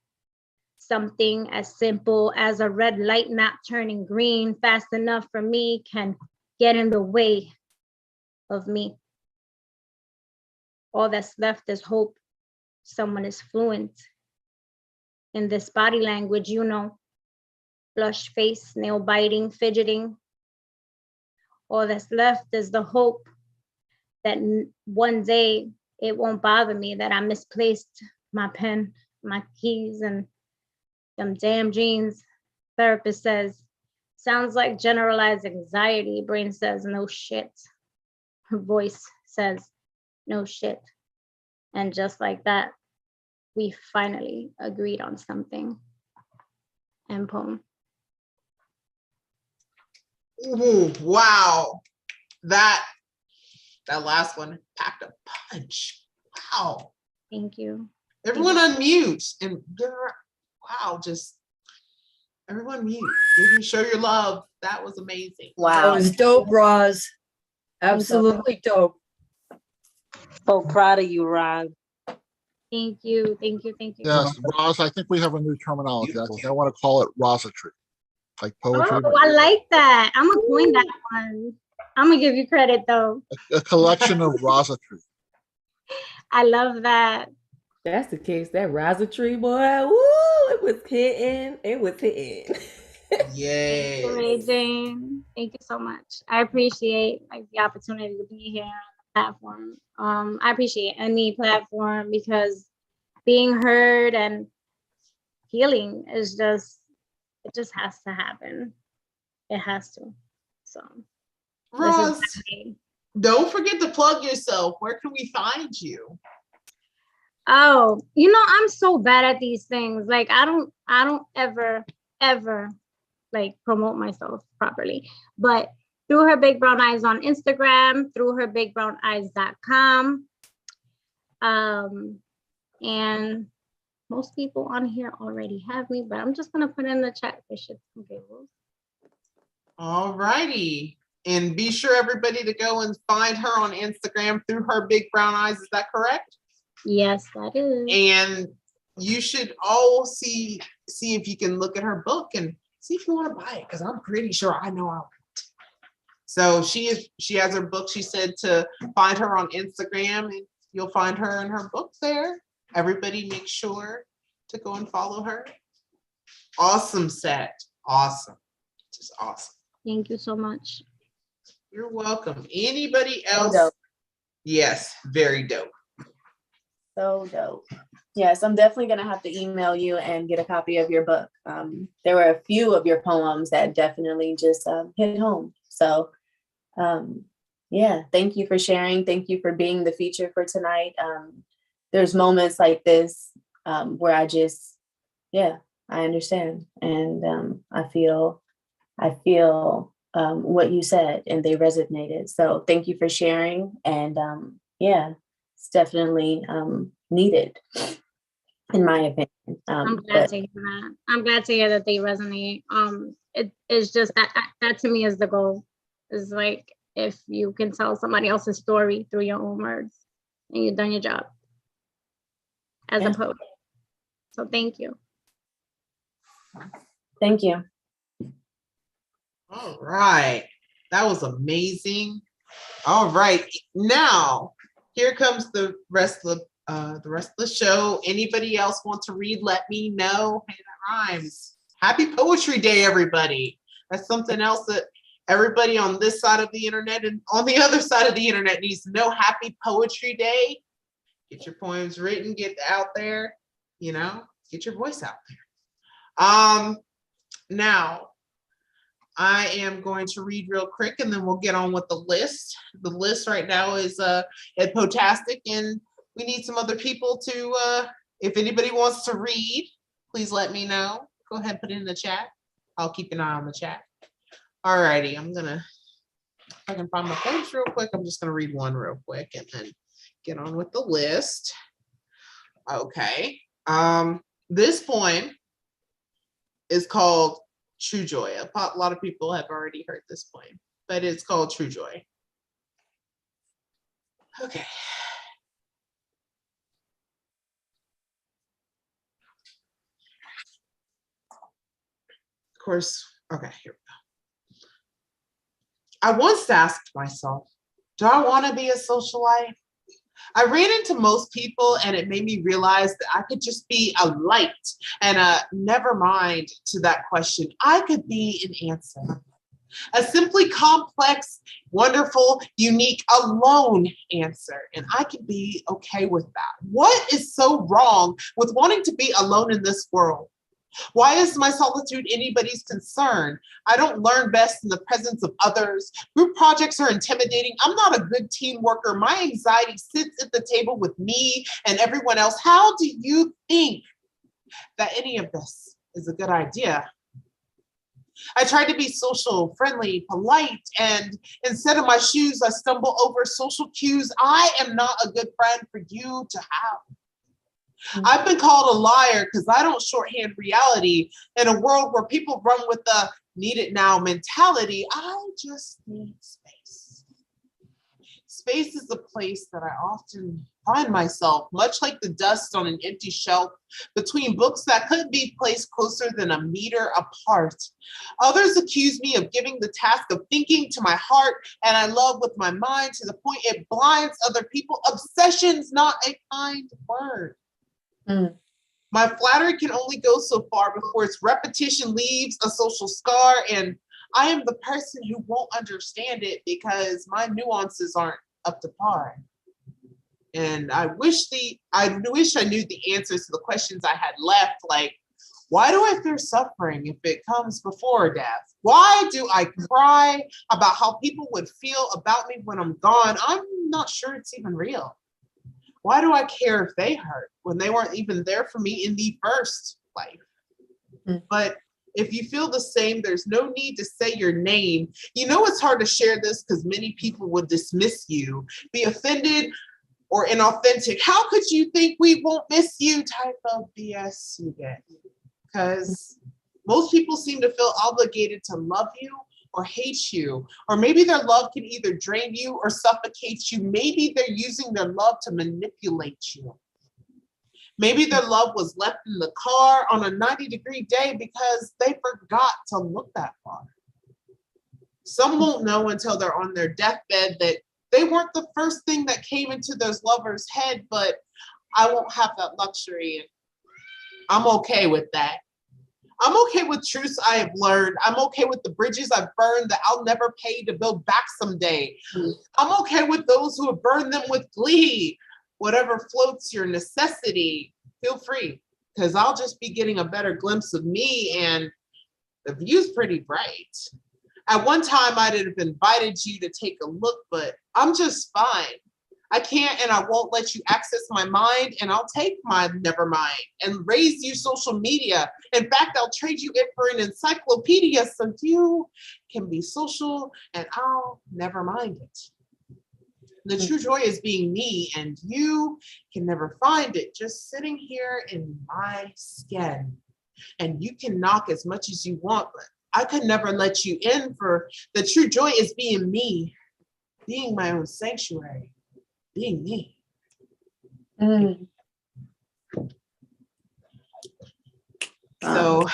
Something as simple as a red light not turning green fast enough for me can get in the way of me. All that's left is hope. Someone is fluent in this body language, you know, flushed face, nail biting, fidgeting. All that's left is the hope that one day it won't bother me that I misplaced my pen, my keys, and them damn jeans. Therapist says, sounds like generalized anxiety. Brain says, no shit. Her voice says, no shit. And just like that, we finally agreed on something. And poem. Ooh, wow. That last one packed a punch. Wow. Thank you. Everyone unmute and give her, wow, just everyone mute. Give me show your love. That was amazing. That Wow. was dope, Roz. Absolutely dope. So proud of you, Roz. Thank you. Thank you. Thank you. Yes, Roz, I think we have a new terminology. I think I want to call it Rosatry, like poetry. Oh, I like that. I'm gonna coin that one. I'm gonna give you credit though. A collection of Rosatry. I love that. That's the case. That Rosatry, boy. Woo! It was hitting. It was hitting. Yay. Amazing. Thank you so much. I appreciate like the opportunity to be here on the platform. I appreciate any platform because being heard and healing is just, it just has to happen. It has to. So this is Roz, my- don't forget to plug yourself. Where can we find you? Oh, you know, I'm so bad at these things. Like I don't ever like promote myself properly. But through her big brown eyes on Instagram, through her bigbrowneyes.com. And most people on here already have me, but I'm just gonna put in the chat for shits and giggles. All righty. And be sure everybody to go and find her on Instagram through her big brown eyes. Is that correct? Yes, that is. And you should all see if you can look at her book and see if you want to buy it, because I'm pretty sure I know I want it. So she has her book. She said to find her on Instagram and you'll find her and her book there. Everybody make sure to go and follow her. Awesome set. Awesome. Just awesome. Thank you so much. You're welcome. Anybody else? dope. Yes, very dope. So dope. Yes, I'm definitely gonna have to email you and get a copy of your book. There were a few of your poems that definitely just hit home. So yeah, thank you for sharing. Thank you for being the feature for tonight. There's moments like this where I just, yeah, I understand. And I feel what you said and they resonated. So thank you for sharing. And yeah, it's definitely needed, in my opinion. I'm glad to hear that. I'm glad to hear that they resonate. It's just that to me is the goal. Is like if you can tell somebody else's story through your own words, and you've done your job as a poet. So thank you. Thank you. All right. That was amazing. All right. Now, here comes the rest of the show. Anybody else want to read? Let me know. Hey, that rhymes. Happy Poetry Day, everybody. That's something else that everybody on this side of the internet and on the other side of the internet needs to know. Happy Poetry Day. Get your poems written, get out there, you know, get your voice out there. Now, I am going to read real quick and then we'll get on with the list. The list right now is at Potastic, and we need some other people to, if anybody wants to read, please let me know. Go ahead and put it in the chat. I'll keep an eye on the chat. All righty, if I can find my poems real quick, I'm just gonna read one real quick and then get on with the list. Okay, this poem is called True Joy. A lot of people have already heard this poem, but it's called True Joy. Okay. course, okay, here we go. I once asked myself, do I want to be a socialite? I ran into most people and it made me realize that I could just be a light and a never mind to that question. I could be an answer. A simply complex, wonderful, unique, alone answer. And I can be okay with that. What is so wrong with wanting to be alone in this world? Why is my solitude anybody's concern? I don't learn best in the presence of others. Group projects are intimidating. I'm not a good team worker. My anxiety sits at the table with me and everyone else. How do you think that any of this is a good idea? I try to be social, friendly, polite, and instead of my shoes, I stumble over social cues. I am not a good friend for you to have. I've been called a liar because I don't shorthand reality in a world where people run with the need it now mentality. I just need space. Space is a place that I often find myself, much like the dust on an empty shelf between books that could be placed closer than a meter apart. Others accuse me of giving the task of thinking to my heart and I love with my mind to the point it blinds other people. Obsession's not a kind word. My flattery can only go so far before its repetition leaves a social scar, and I am the person who won't understand it because my nuances aren't up to par. And I wish I knew the answers to the questions I had left, like, why do I fear suffering if it comes before death? Why do I cry about how people would feel about me when I'm gone? I'm not sure it's even real. Why do I care if they hurt when they weren't even there for me in the first life? But if you feel the same, there's no need to say your name. You know it's hard to share this because many people would dismiss you, be offended, or inauthentic. How could you think we won't miss you type of BS you get? Because most people seem to feel obligated to love you or hate you, or maybe their love can either drain you or suffocate you. Maybe they're using their love to manipulate you. Maybe their love was left in the car on a 90-degree day because they forgot to look that far. Some won't know until they're on their deathbed that they weren't the first thing that came into those lovers' head, but I won't have that luxury. And I'm okay with that. I'm okay with truths I have learned. I'm okay with the bridges I've burned that I'll never pay to build back someday. I'm okay with those who have burned them with glee. Whatever floats your necessity, feel free, because I'll just be getting a better glimpse of me, and the view's pretty bright. At one time, I'd have invited you to take a look, but I'm just fine. I can't and I won't let you access my mind, and I'll take my never mind and raise you social media. In fact, I'll trade you it for an encyclopedia so you can be social and I'll never mind it. The true joy is being me, and you can never find it just sitting here in my skin. And you can knock as much as you want, but I could never let you in, for the true joy is being me, being my own sanctuary, being me. So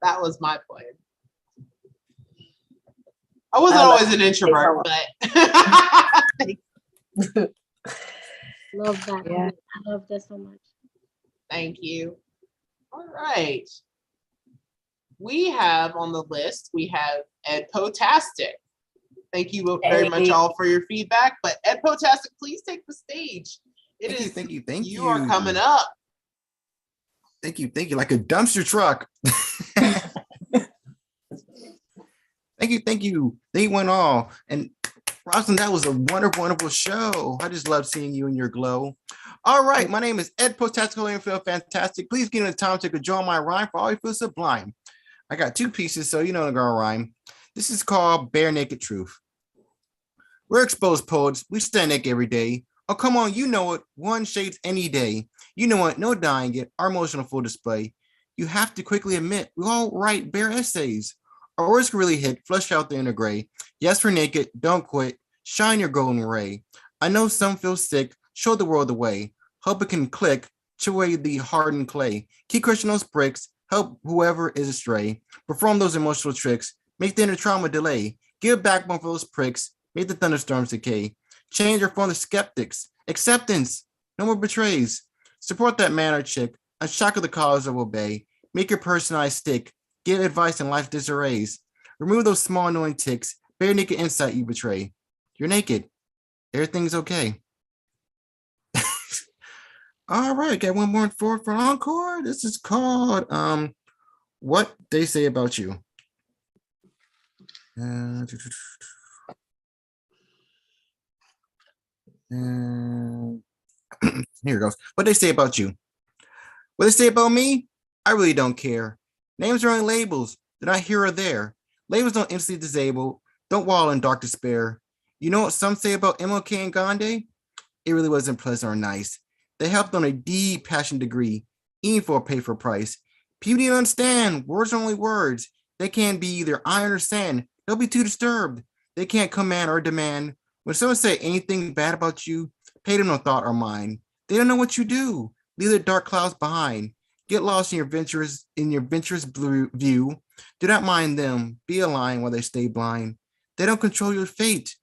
that was my point. I wasn't always an introvert, but Love that. Yeah. I love that so much. thank you. All right. We have on the list, we have Ed Potastic. Thank you very much all for your feedback, but Ed Potastic, please take the stage. Thank you. You are coming up. Thank you. Like a dumpster truck. Thank you. They went all. And Rosalind, that was a wonderful show. I just love seeing you in your glow. All right, my name is Ed Potastic and feel fantastic. Please give me the time to draw my rhyme for all you feel sublime. I got two pieces, so you know the girl rhyme. This is called Bare Naked Truth. We're exposed poets. We stand naked every day. Oh, come on, you know it. One shades any day. You know what? No dying it. Our emotional full display. You have to quickly admit, we all write bare essays. Our words can really hit, flush out the inner gray. Yes, we're naked. Don't quit. Shine your golden ray. I know some feel sick. Show the world the way. Hope it can click. Chew away the hardened clay. Keep crushing those bricks. help whoever is astray, perform those emotional tricks, make the inner trauma delay, give backbone for those pricks, make the thunderstorms decay, change or form the skeptics, acceptance, no more betrays, support that man or chick, unshackle the cause of obey, make your personalized stick, give advice in life's disarrays, remove those small annoying ticks, bare naked insight you betray. You're naked. Everything's okay. All right, got one more for encore. This is called What They Say About You. Here it goes. What they say about you. What they say about me, I really don't care. Names are only labels. They're not here or there. Labels don't instantly disable. Don't wallow in dark despair. You know what some say about MLK and Gandhi? It really wasn't pleasant or nice. They helped on a deep passion degree, even for a pay for price. People need to understand, words are only words. They can't be either iron or sand. They'll be too disturbed. They can't command or demand. When someone say anything bad about you, pay them no thought or mind. They don't know what you do. Leave the dark clouds behind. Get lost in your venturous blue view. Do not mind them. Be aligned while they stay blind. They don't control your fate.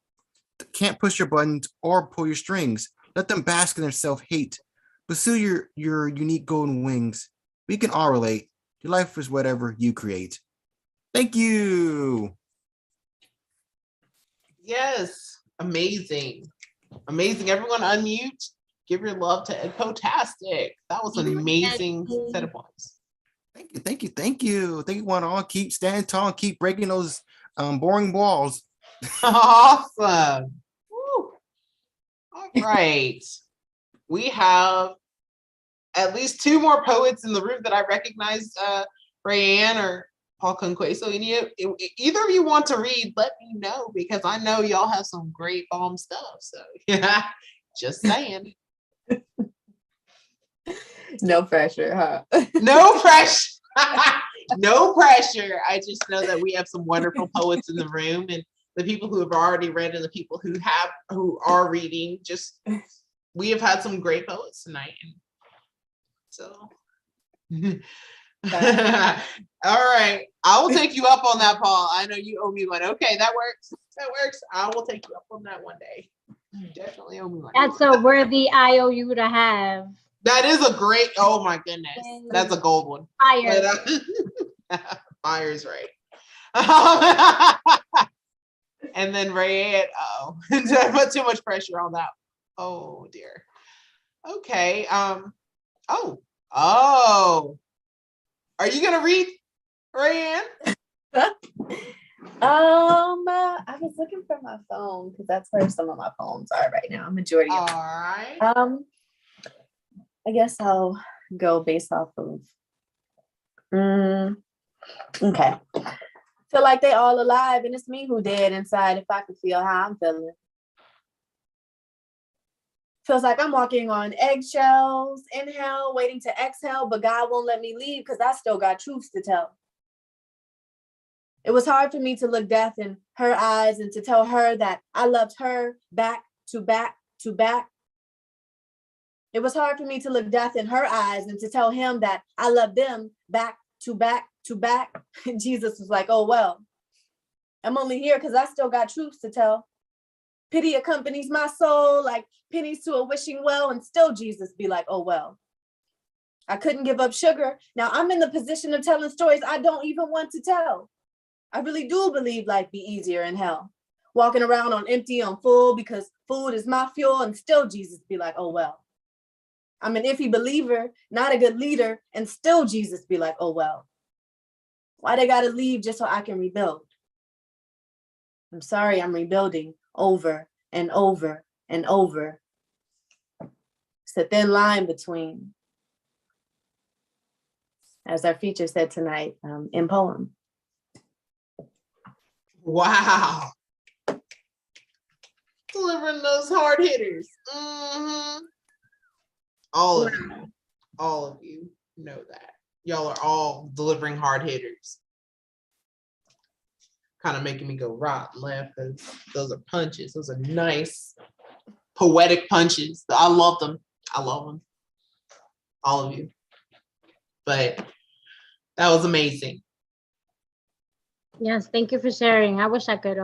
Can't push your buttons or pull your strings. Let them bask in their self-hate. Pursue your unique golden wings. We can all relate. Your life is whatever you create. Thank you. Yes, amazing. Amazing. Everyone unmute. Give your love to Edpotastic. That was an amazing set of points. Thank you, thank you, thank you. Thank you, one all. Keep standing tall and keep breaking those boring walls. Awesome. Woo. All right. We have at least two more poets in the room that I recognize, Rayanne or Paul Conquet. So either of you want to read, let me know, because I know y'all have some great bomb stuff. So yeah, just saying. No pressure, huh? No pressure. No pressure. I just know that we have some wonderful poets in the room, and the people who have already read and the people who are reading. Just we have had some great poets tonight. So all right. I will take you up on that, Paul. I know you owe me one. Okay, that works. That works. I will take you up on that one day. You definitely owe me one. That's a worthy IOU to have. That is a great, oh my goodness. That's a gold one. Fire. But, fire's right. And then Rayanne, did I put too much pressure on that? Oh dear. Okay. Are you gonna read, Rayanne? I was looking for my phone because that's where some of my poems are right now. Majority of them. All right. I guess I'll go based off of okay. Feel like they all alive and it's me who dead inside if I could feel how I'm feeling. Feels like I'm walking on eggshells, inhale, waiting to exhale, but God won't let me leave because I still got truths to tell. It was hard for me to look death in her eyes and to tell her that I loved her back to back to back. It was hard for me to look death in her eyes and to tell him that I loved them back to back to back. And Jesus was like, oh, well, I'm only here because I still got truths to tell. Pity accompanies my soul like pennies to a wishing well, and still Jesus be like, oh, well. I couldn't give up sugar. Now I'm in the position of telling stories I don't even want to tell. I really do believe life be easier in hell. Walking around on empty, on full, because food is my fuel, and still Jesus be like, oh, well. I'm an iffy believer, not a good leader, and still Jesus be like, oh, well. Why they gotta leave just so I can rebuild? I'm sorry, I'm rebuilding over and over and over. It's a thin line between, as our feature said tonight, in poem. Wow. Delivering those hard hitters. Mm-hmm. All of you know that. Y'all are all delivering hard hitters. Kind of making me go right and left. Those are punches. Those are nice, poetic punches. I love them. I love them. All of you. But That was amazing. Yes, thank you for sharing. I wish I could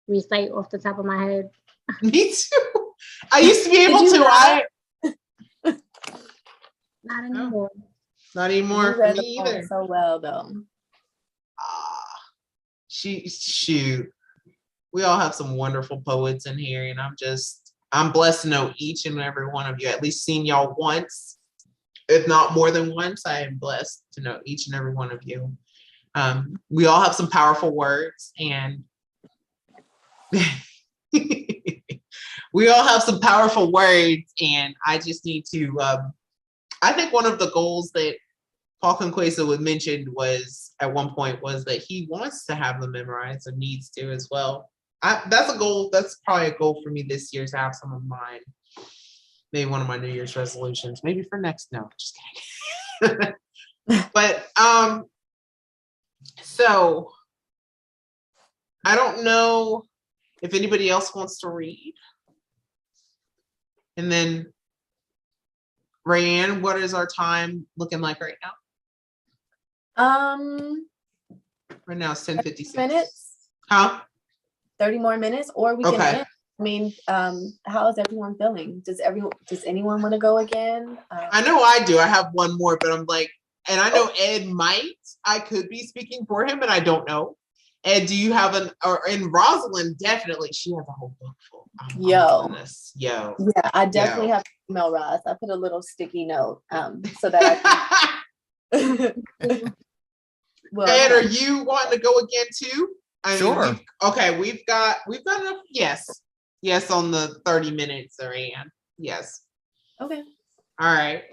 recite off the top of my head. Me too. I used to be Did able you to. not? Not anymore. Not You anymore for read me the poem either. so well, though. Shoot. We all have some wonderful poets in here, and I'm blessed to know each and every one of you. At least seen y'all once, if not more than once. I am blessed to know each and every one of you. We all have some powerful words, and we all have some powerful words, and I just need to. I think one of the goals that Paul Conquesa would mention was at one point was that he wants to have them memorized or needs to as well. That's a goal. That's probably a goal for me this year to have some of mine. Maybe one of my New Year's resolutions. Maybe for next. No, just kidding. But so I don't know if anybody else wants to read. And then Rayanne, what is our time looking like right now? Right now it's 10:56. Minutes? Huh? 30 more minutes, or we can Okay. end. I mean, how is everyone feeling? Does anyone want to go again? I know I do. I have one more, but I'm like, and I know Ed might. I could be speaking for him, and I don't know. Ed, do you have and Rosalind definitely, she has a whole book full. Yo. Yo. Yeah, I definitely have to email Roz. I put a little sticky note so that I can. Well, Ed, are you wanting to go again too? Sure. We've got enough. Yes, on the 30 minutes, Rayanne. Yes. Okay. All right.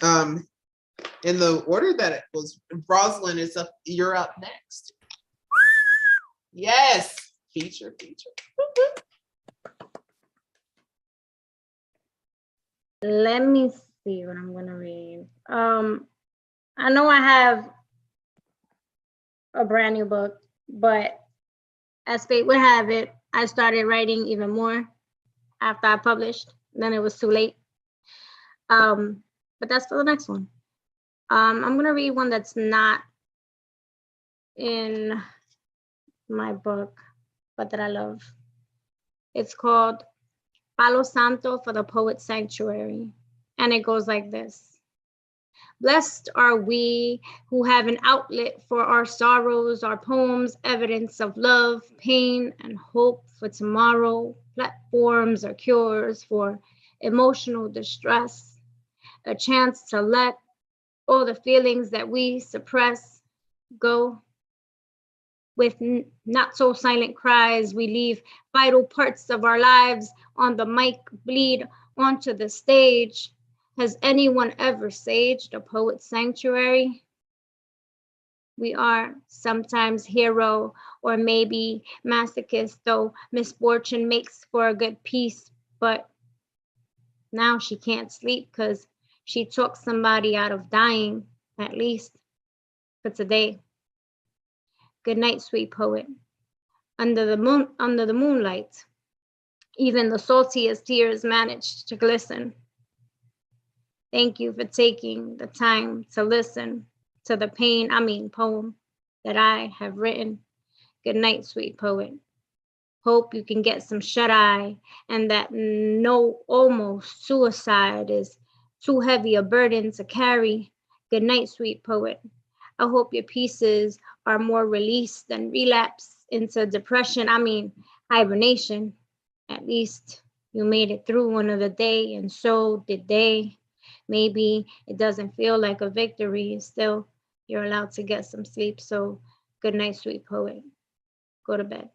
In the order that it was, Rosalind is up. You're up next. Yes. Feature. Let me see what I'm gonna read. I know I have a brand new book, but as fate would have it, I started writing even more after I published. Then it was too late. But that's for the next one. I'm gonna read one that's not in my book, but that I love. It's called Palo Santo for the Poet's Sanctuary. And it goes like this. Blessed are we who have an outlet for our sorrows, our poems, evidence of love, pain, and hope for tomorrow, platforms or cures for emotional distress, a chance to let all the feelings that we suppress go. With not so silent cries, we leave vital parts of our lives on the mic, bleed onto the stage. Has anyone ever saged a poet's sanctuary? We are sometimes hero or maybe masochist, though misfortune makes for a good peace. But now she can't sleep because she took somebody out of dying, at least for today. Good night, sweet poet. Under the moonlight, even the saltiest tears managed to glisten. Thank you for taking the time to listen to the poem that I have written. Good night, sweet poet. Hope you can get some shut-eye and that no almost suicide is too heavy a burden to carry. Good night, sweet poet. I hope your pieces are more released than relapse into depression. Hibernation. At least you made it through another day, and so did they. Maybe it doesn't feel like a victory. Still, you're allowed to get some sleep. So good night, sweet poet. Go to bed.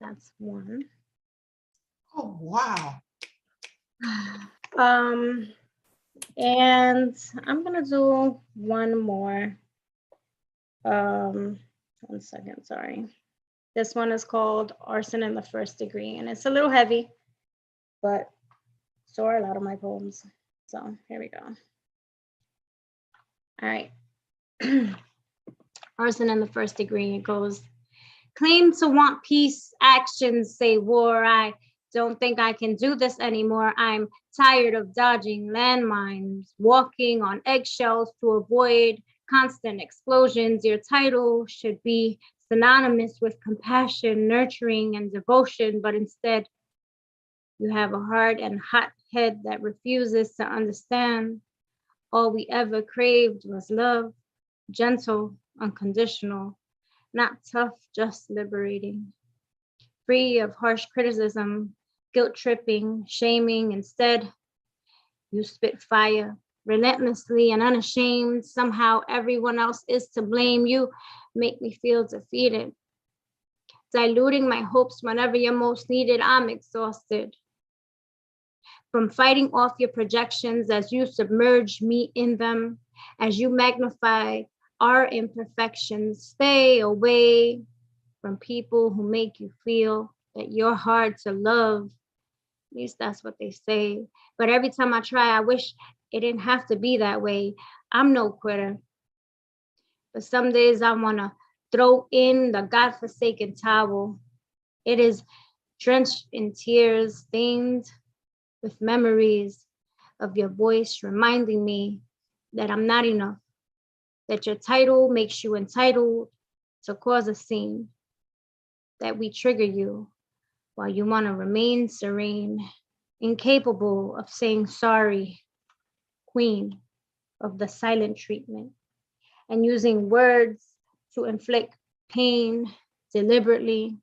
That's one. Oh, wow. And I'm gonna do one more. 1 second, sorry. This one is called Arson in the First Degree, and it's a little heavy, but so are a lot of my poems. So here we go. All right. Arson in the First Degree, it goes, claim to want peace, actions say war. I don't think I can do this anymore. I'm tired of dodging landmines, walking on eggshells to avoid constant explosions. Your title should be synonymous with compassion, nurturing, and devotion, but instead, you have a hard and hot head that refuses to understand. All we ever craved was love, gentle, unconditional, not tough, just liberating. Free of harsh criticism, guilt tripping, shaming. Instead, you spit fire, relentlessly and unashamed. Somehow everyone else is to blame. You make me feel defeated. Diluting my hopes whenever you're most needed. I'm exhausted from fighting off your projections as you submerge me in them, as you magnify our imperfections. Stay away from people who make you feel that you're hard to love. At least that's what they say. But every time I try, I wish it didn't have to be that way. I'm no quitter. But some days I want to throw in the godforsaken towel. It is drenched in tears, stained with memories of your voice reminding me that I'm not enough, that your title makes you entitled to cause a scene, that we trigger you while you want to remain serene, incapable of saying sorry, queen of the silent treatment, and using words to inflict pain deliberately.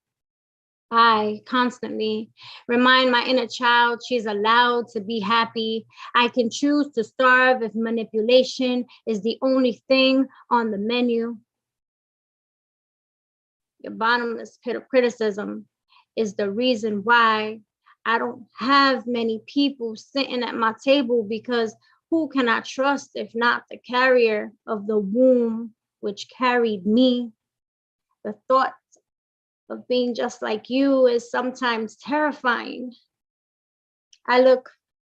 I constantly remind my inner child she's allowed to be happy. I can choose to starve if manipulation is the only thing on the menu. Your bottomless pit of criticism is the reason why I don't have many people sitting at my table, because who can I trust if not the carrier of the womb which carried me? The thought of being just like you is sometimes terrifying. I look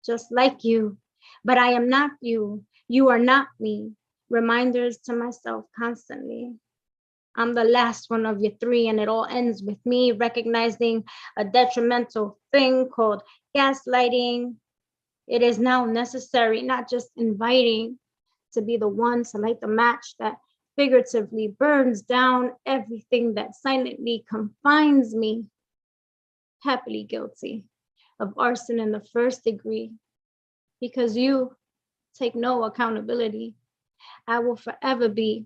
just like you, but I am not you. You are not me. Reminders to myself constantly. I'm the last one of your three, and it all ends with me recognizing a detrimental thing called gaslighting. It is now necessary, not just inviting, to be the one to light the match that figuratively burns down everything that silently confines me. Happily guilty of arson in the first degree, because you take no accountability. I will forever be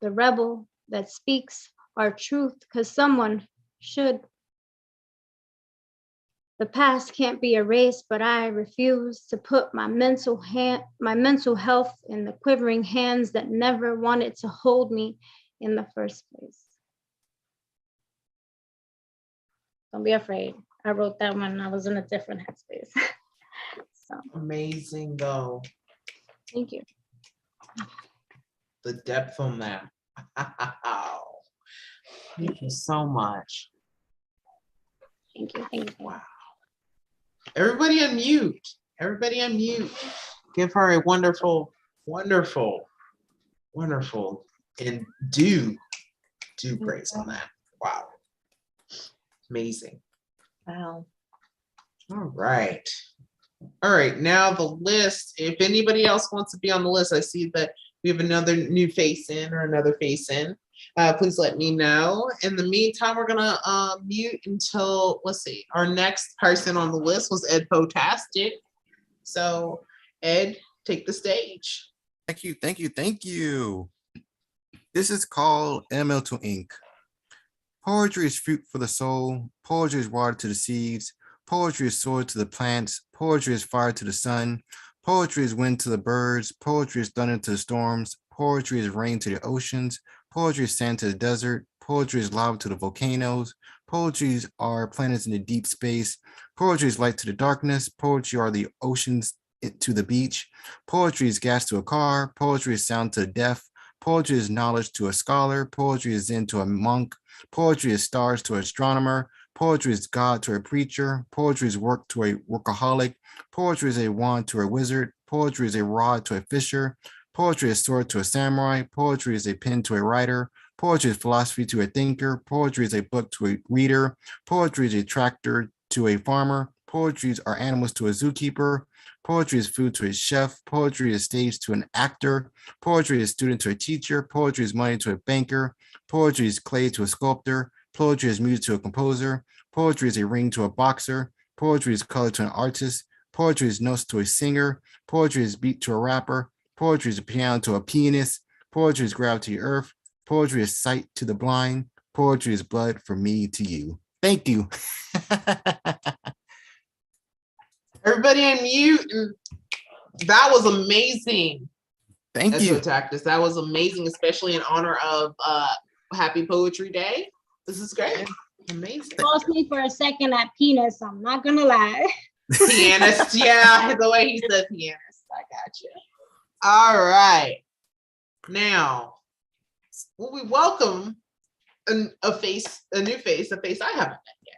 the rebel that speaks our truth, because someone should. The past can't be erased, but I refuse to put my mental health in the quivering hands that never wanted to hold me in the first place. Don't be afraid. I wrote that when I was in a different headspace. So Amazing though. thank you. The depth on that. Thank you so much. Thank you. Thank you. Wow. Everybody unmute. Everybody unmute. Give her a wonderful, wonderful, wonderful, and do praise on that. Wow. Amazing. Wow. All right. All right. Now the list. If anybody else wants to be on the list, I see that we have another new face in or another face in. Please let me know. In the meantime, we're gonna mute until, let's see, our next person on the list was Ed Potastic. So Ed, take the stage. Thank you, thank you, thank you. This is called Elemental Ink. Poetry is fruit for the soul. Poetry is water to the seeds. Poetry is soil to the plants. Poetry is fire to the sun. Poetry is wind to the birds. Poetry is thunder to the storms. Poetry is rain to the oceans. Poetry is sand to the desert. Poetry is lava to the volcanoes. Poetry are planets in the deep space. Poetry is light to the darkness. Poetry are the oceans to the beach. Poetry is gas to a car. Poetry is sound to the deaf. Poetry is knowledge to a scholar. Poetry is zen to a monk. Poetry is stars to an astronomer. Poetry is God to a preacher. Poetry is work to a workaholic. Poetry is a wand to a wizard. Poetry is a rod to a fisher. Poetry is sword to a samurai. Poetry is a pen to a writer. Poetry is philosophy to a thinker. Poetry is a book to a reader. Poetry is a tractor to a farmer. Poetry are animals to a zookeeper. Poetry is food to a chef. Poetry is stage to an actor. Poetry is student to a teacher. Poetry is money to a banker. Poetry is clay to a sculptor. Poetry is music to a composer. Poetry is a ring to a boxer. Poetry is color to an artist. Poetry is notes to a singer. Poetry is beat to a rapper. Poetry is a piano to a pianist. Poetry is ground to the earth. Poetry is sight to the blind. Poetry is blood from me to you. Thank you. Everybody on mute. That was amazing. Thank you. Tactics. That was amazing, especially in honor of Happy Poetry Day. This is great. Amazing. Lost me for a second at penis. I'm not gonna lie. Pianist, yeah, the way he said pianist. I got you. All right. Now, we welcome a new face, a face I haven't met yet.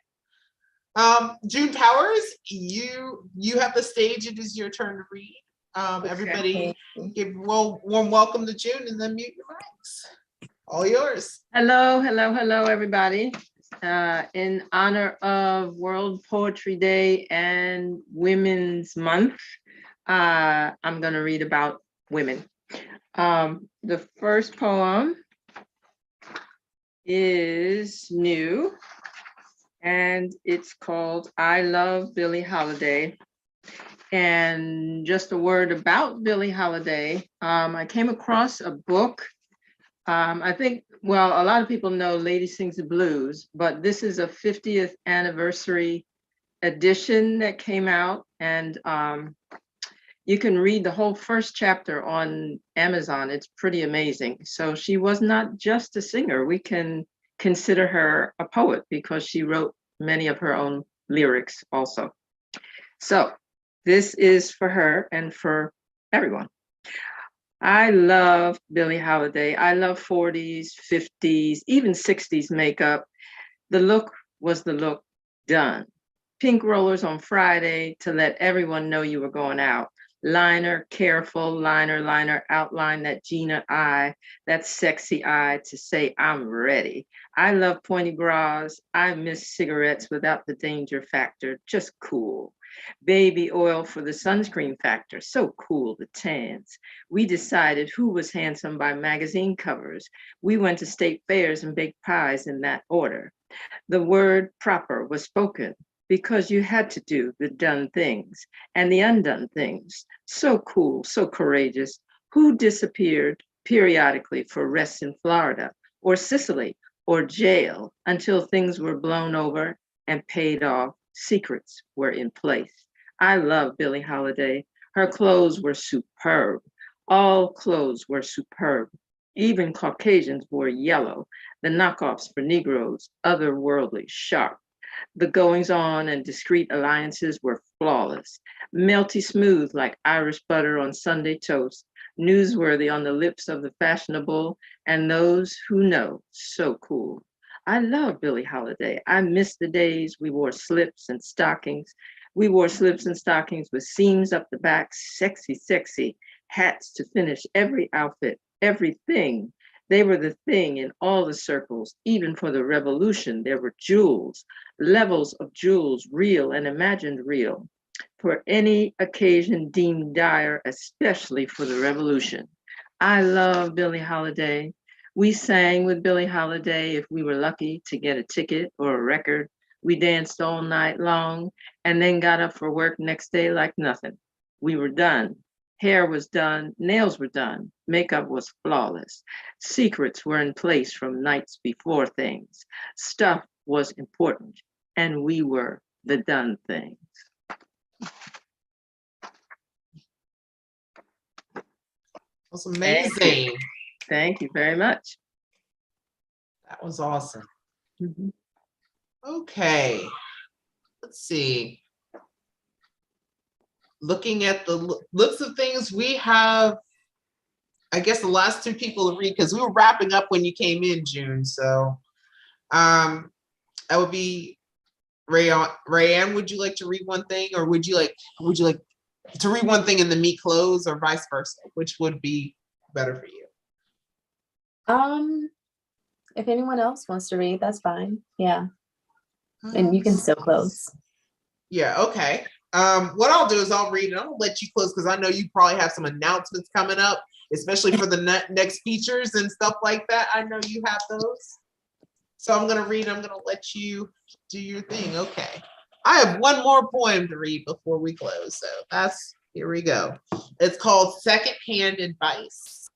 June Powers, you have the stage. It is your turn to read. Everybody give warm welcome to June and then mute your mics. All yours. Hello, everybody. In honor of World Poetry Day and Women's Month, I'm going to read about women. The first poem is new, and it's called I Love Billie Holiday. And just a word about Billie Holiday. I came across a book. I think, well, a lot of people know Lady Sings the Blues, but this is a 50th anniversary edition that came out. And you can read the whole first chapter on Amazon. It's pretty amazing. So she was not just a singer. We can consider her a poet because she wrote many of her own lyrics also. So this is for her and for everyone. I love Billie Holiday. I love 40s, 50s, even 60s makeup. The look was the look done. Pink rollers on Friday to let everyone know you were going out. Liner, careful, liner, outline that Gina eye, that sexy eye to say I'm ready. I love pointy bras. I miss cigarettes without the danger factor, just cool. Baby oil for the sunscreen factor, so cool, the tans. We decided who was handsome by magazine covers. We went to state fairs and baked pies in that order. The word proper was spoken because you had to do the done things and the undone things. So cool, so courageous. Who disappeared periodically for rest in Florida or Sicily or jail until things were blown over and paid off? Secrets were in place. I love Billie Holiday. Her clothes were superb. All clothes were superb. Even Caucasians wore yellow. The knockoffs for Negroes, otherworldly, sharp. The goings on and discreet alliances were flawless. Melty smooth like Irish butter on Sunday toast. Newsworthy on the lips of the fashionable and those who know, so cool. I love Billie Holiday. I miss the days we wore slips and stockings. We wore slips and stockings with seams up the back, sexy, sexy. Hats to finish every outfit, everything. They were the thing in all the circles. Even for the revolution, there were jewels, levels of jewels, real and imagined real. For any occasion deemed dire, especially for the revolution. I love Billie Holiday. We sang with Billie Holiday if we were lucky to get a ticket or a record. We danced all night long and then got up for work next day like nothing. We were done. Hair was done, nails were done, makeup was flawless. Secrets were in place from nights before things. Stuff was important, and we were the done things. That's amazing. Thank you very much. That was awesome. Okay, let's see. Looking at the looks of things, we have, I guess, the last two people to read because we were wrapping up when you came in, June. So that would be Rayanne, would you like to read one thing, or would you like to read one thing and then me close, or vice versa? Which would be better for you? If anyone else wants to read, that's fine. Yeah. And you can still close. Yeah, okay. What I'll do is I'll read it. I'm gonna let you close because I know you probably have some announcements coming up, especially for the next features and stuff like that. I know you have those. So I'm gonna read. I'm gonna let you do your thing. Okay. I have one more poem to read before we close. So here we go. It's called Secondhand Advice.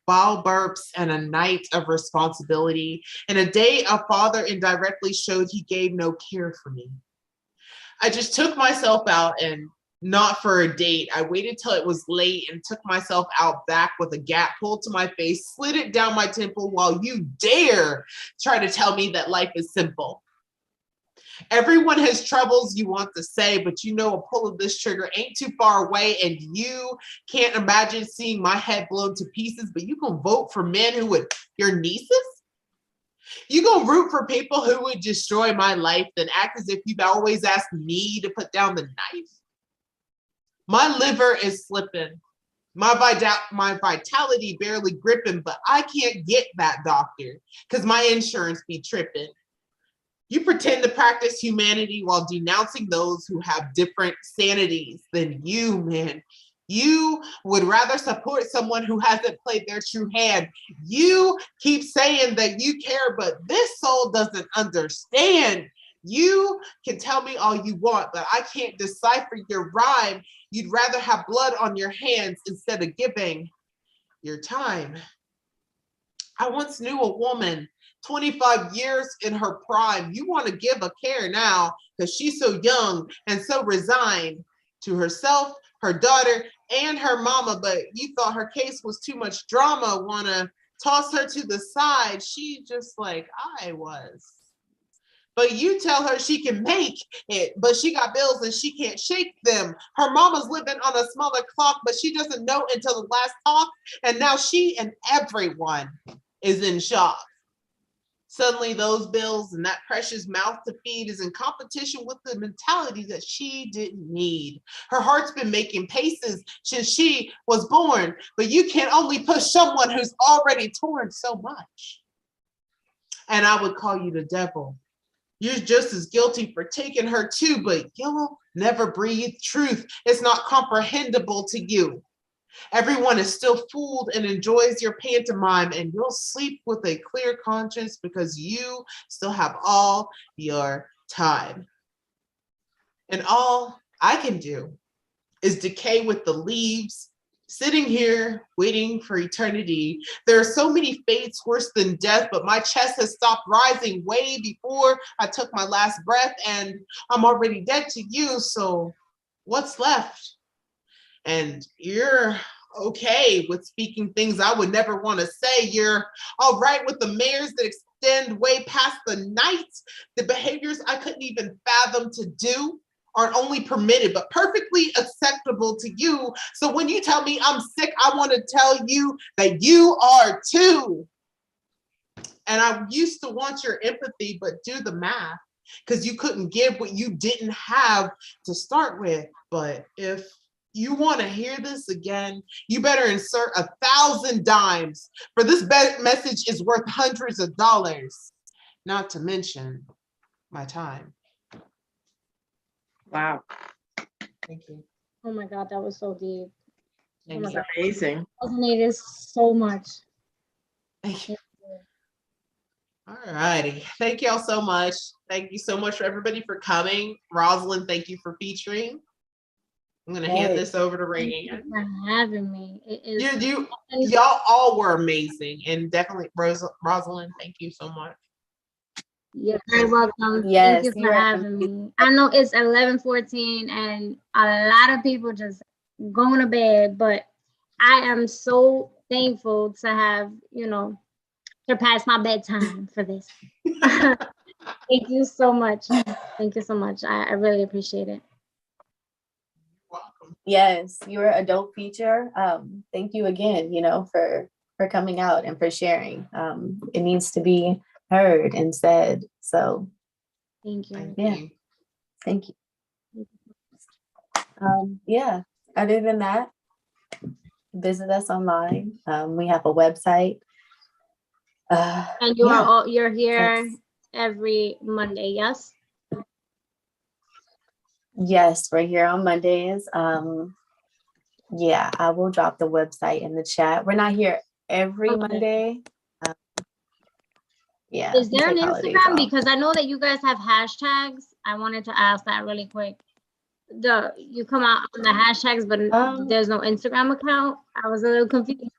Ball burps and a night of responsibility. And a day a father indirectly showed he gave no care for me. I just took myself out and not for a date. I waited till it was late and took myself out back with a gap pulled to my face, slid it down my temple while you dare try to tell me that life is simple. Everyone has troubles you want to say, but you know a pull of this trigger ain't too far away, and you can't imagine seeing my head blown to pieces, but you can vote for men who would, your nieces? You gonna root for people who would destroy my life, then act as if you've always asked me to put down the knife? My liver is slipping. My vitality barely gripping, but I can't get that doctor because my insurance be tripping. You pretend to practice humanity while denouncing those who have different sanities than you, man. You would rather support someone who hasn't played their true hand. You keep saying that you care, but this soul doesn't understand. You can tell me all you want, but I can't decipher your rhyme. You'd rather have blood on your hands instead of giving your time. I once knew a woman 25 years in her prime. You want to give a care now because she's so young and so resigned to herself, her daughter, and her mama, but you thought her case was too much drama, want to toss her to the side. She just like I was. But you tell her she can make it, but she got bills and she can't shake them. Her mama's living on a smaller clock, but she doesn't know until the last talk, and now she and everyone is in shock. Suddenly those bills and that precious mouth to feed is in competition with the mentality that she didn't need. Her heart's been making paces since she was born, but you can only push someone who's already torn so much. And I would call you the devil. You're just as guilty for taking her too, but you'll never breathe truth. It's not comprehensible to you. Everyone is still fooled and enjoys your pantomime, and you'll sleep with a clear conscience because you still have all your time. And all I can do is decay with the leaves, sitting here waiting for eternity. There are so many fates worse than death, but my chest has stopped rising way before I took my last breath, and I'm already dead to you, so what's left? And you're okay with speaking things I would never want to say. You're all right with the mayors that extend way past the nights. The behaviors I couldn't even fathom to do aren't only permitted, but perfectly acceptable to you. So when you tell me I'm sick, I want to tell you that you are too. And I used to want your empathy, but do the math, because you couldn't give what you didn't have to start with. But if you want to hear this again, you better insert 1,000 dimes, for this message is worth hundreds of dollars, not to mention my time. Wow. Thank you. Oh my God, that was so deep. Thank my you. God. Amazing. Resonated so much. Thank you. All righty. Thank y'all so much. Thank you so much for everybody for coming. Rosalind, thank you for featuring. I'm gonna hand this over to Thank you Rayanne. for having me. It is Y'all all were amazing, and definitely Rosalind, thank you so much. You're very welcome. Yes, Thank you you're for having me. I know it's 11:14 and a lot of people just going to bed, but I am so thankful to have, surpassed my bedtime for this. Thank you so much. Thank you so much. I really appreciate it. Yes, you're a dope feature. Thank you again, for coming out and for sharing. It needs to be heard and said. So thank you. Yeah. Thank you. Yeah. Other than that, visit us online. We have a website, And you are Yeah, all, you're here that's- every Monday, yes? yes, we're here on Mondays. Yeah, I will drop the website in the chat. We're not here every Okay. Monday. Um, yeah, Is we there an take holidays Instagram? off. Because I know that you guys have hashtags. I wanted to ask that really quick. You come out on the hashtags, but there's no Instagram account. I was a little confused.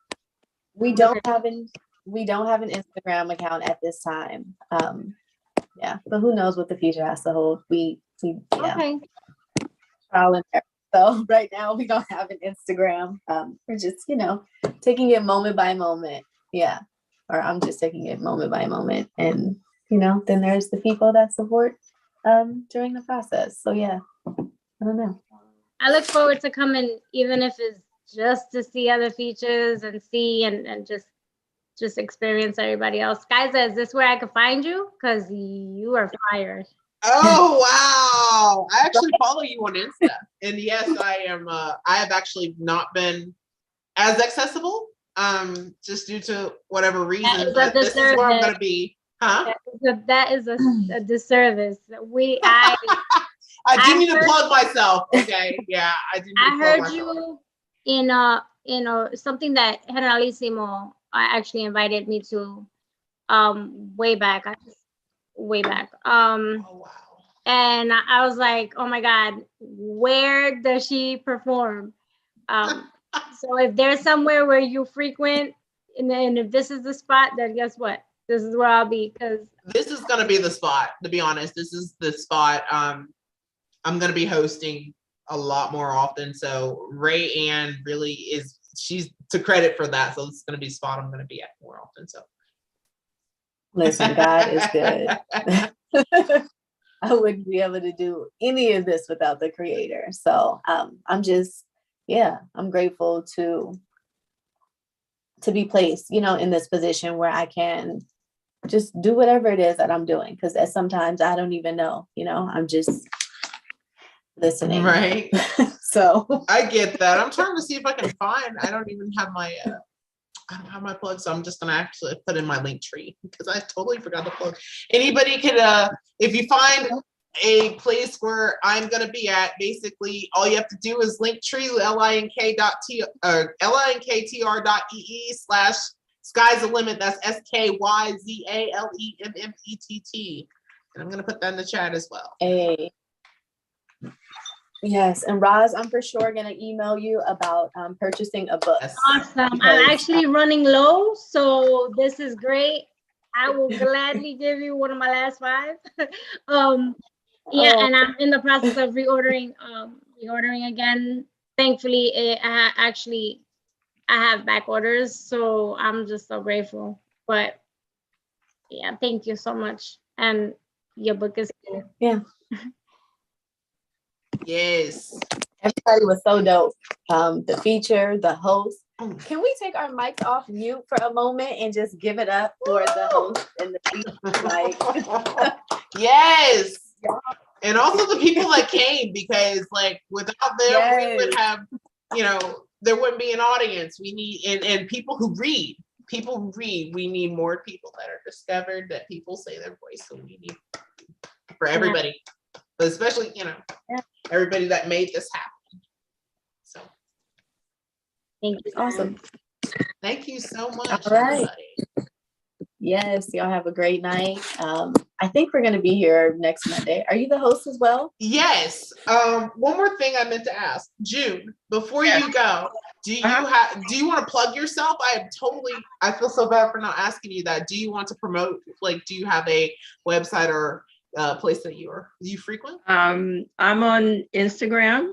We don't have an Instagram account at this time. Yeah, but who knows what the future has to hold. We yeah. Okay. Trial and error. So right now we don't have an Instagram. We're just, taking it moment by moment. Yeah. Or I'm just taking it moment by moment. And, then there's the people that support during the process. So yeah, I don't know. I look forward to coming, even if it's just to see other features and see and just experience everybody else. Guys, is this where I can find you? Because you are fired. Oh wow! I actually follow you on Insta, and yes, I am. I have actually not been as accessible, just due to whatever reason. But this is where I'm gonna be, huh? That is a disservice. I do need to plug myself. Okay, yeah, I do. Need I to plug heard myself. you in something that Generalissimo actually invited me to way back. Way back. Oh wow. And I was like, oh my God, where does she perform? So if there's somewhere where you frequent, and then if this is the spot, then guess what? This is where I'll be, because This is gonna be the spot. To be honest, this is the spot. I'm gonna be hosting a lot more often. So Ray Ann really she's to credit for that. So it's gonna be a spot I'm gonna be at more often. So Listen, God is good. I wouldn't be able to do any of this without the creator. So I'm just, I'm grateful to be placed, in this position where I can just do whatever it is that I'm doing. Because sometimes I don't even know, I'm just listening. Right. So I get that. I'm trying to see if I can find. I don't even have my. I don't have my plug, so I'm just gonna actually put in my link tree because I totally forgot to plug. Anybody can, if you find a place where I'm gonna be at, basically all you have to do is link tree linktr.ee/sky's the limit. That's SKYZALEMMETT, and I'm gonna put that in the chat as well. Yes, and Roz, I'm for sure gonna email you about purchasing a book. awesome. I'm actually running low, so this is great. I will gladly give you one of my last 5. And I'm in the process of reordering again. Thankfully, I have back orders, so I'm just so grateful. But yeah, thank you so much. And your book is good. Yeah. Yes. Everybody was so dope. The feature, the host. Can we take our mics off mute for a moment and just give it up for the host and the feature? Yes. And also the people that came, because without them, we would have, there wouldn't be an audience. We need, and people who read. We need more people that are discovered, that people say their voice. So we need for everybody, but especially, everybody that made this happen. So thank you. Awesome. Thank you so much. All right. Everybody. Yes, y'all have a great night. I think we're gonna be here next Monday. Are you the host as well? Yes. One more thing I meant to ask, June, before you go, do you want to plug yourself? I feel so bad for not asking you that. Do you want to promote, do you have a website or place that you frequent? I'm on Instagram,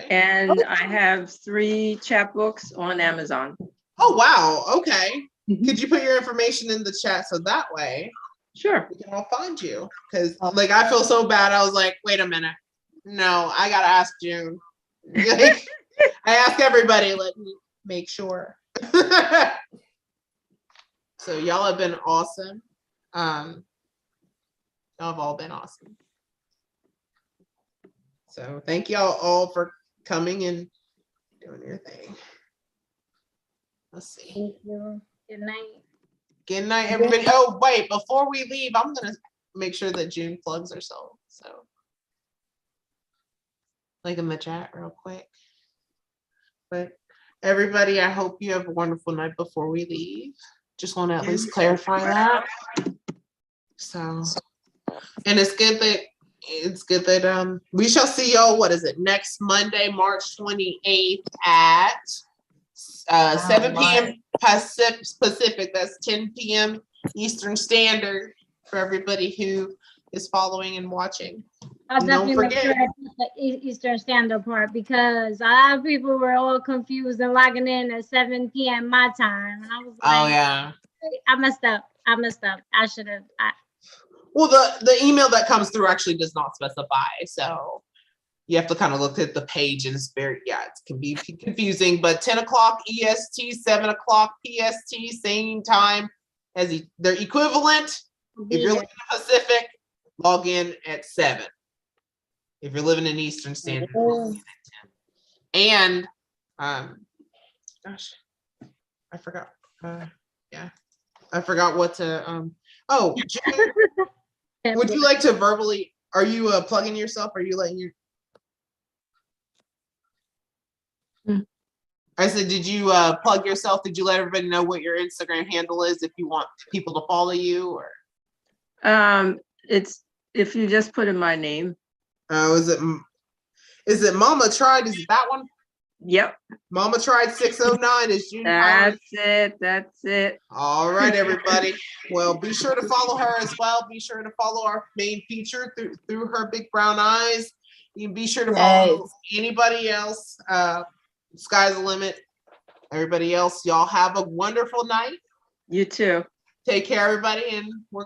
and I have 3 chapbooks on Amazon. Oh wow, okay. Could you put your information in the chat so that way Sure we can all find you? Because I feel so bad. I was like, wait a minute, no, I gotta ask June. I ask everybody. Let me make sure. So y'all have been awesome. Y'all have all been awesome. So thank y'all all for coming and doing your thing. Let's see. Thank you. Good night. Good night, everybody. Oh, wait, before we leave, I'm gonna make sure that June plugs herself. So, like in the chat real quick. But everybody, I hope you have a wonderful night before we leave. Just want to at least clarify that. So, and it's good that we shall see y'all. What is it? Next Monday, March 28th at 7 p.m. Pacific. That's 10 p.m. Eastern Standard for everybody who is following and watching. I'll And don't definitely make sure forget. I put the Eastern Standard part because a lot of people were all confused and logging in at 7 p.m. my time. And I was like, Oh yeah. I messed up. I should have. Well, the email that comes through actually does not specify, so you have to kind of look at the page, and it's very it can be confusing. But 10 o'clock EST, 7 o'clock PST, same time as their equivalent. If you're living in the Pacific, log in at 7. If you're living in Eastern Standard, log in at 10. And gosh, I forgot. I forgot what to June, would you like to verbally, are you plugging yourself? Are you letting I said, did you plug yourself? Did you let everybody know what your Instagram handle is if you want people to follow you? Or It's if you just put in my name. is it Mama Tried? Is it that one? Yep. Mama Tried 609 is June. That's it. All right, everybody. Well, be sure to follow her as well. Be sure to follow our main feature through her big brown eyes. You can be sure to follow anybody else. Sky's the limit. Everybody else, y'all have a wonderful night. You too. Take care, everybody, and we're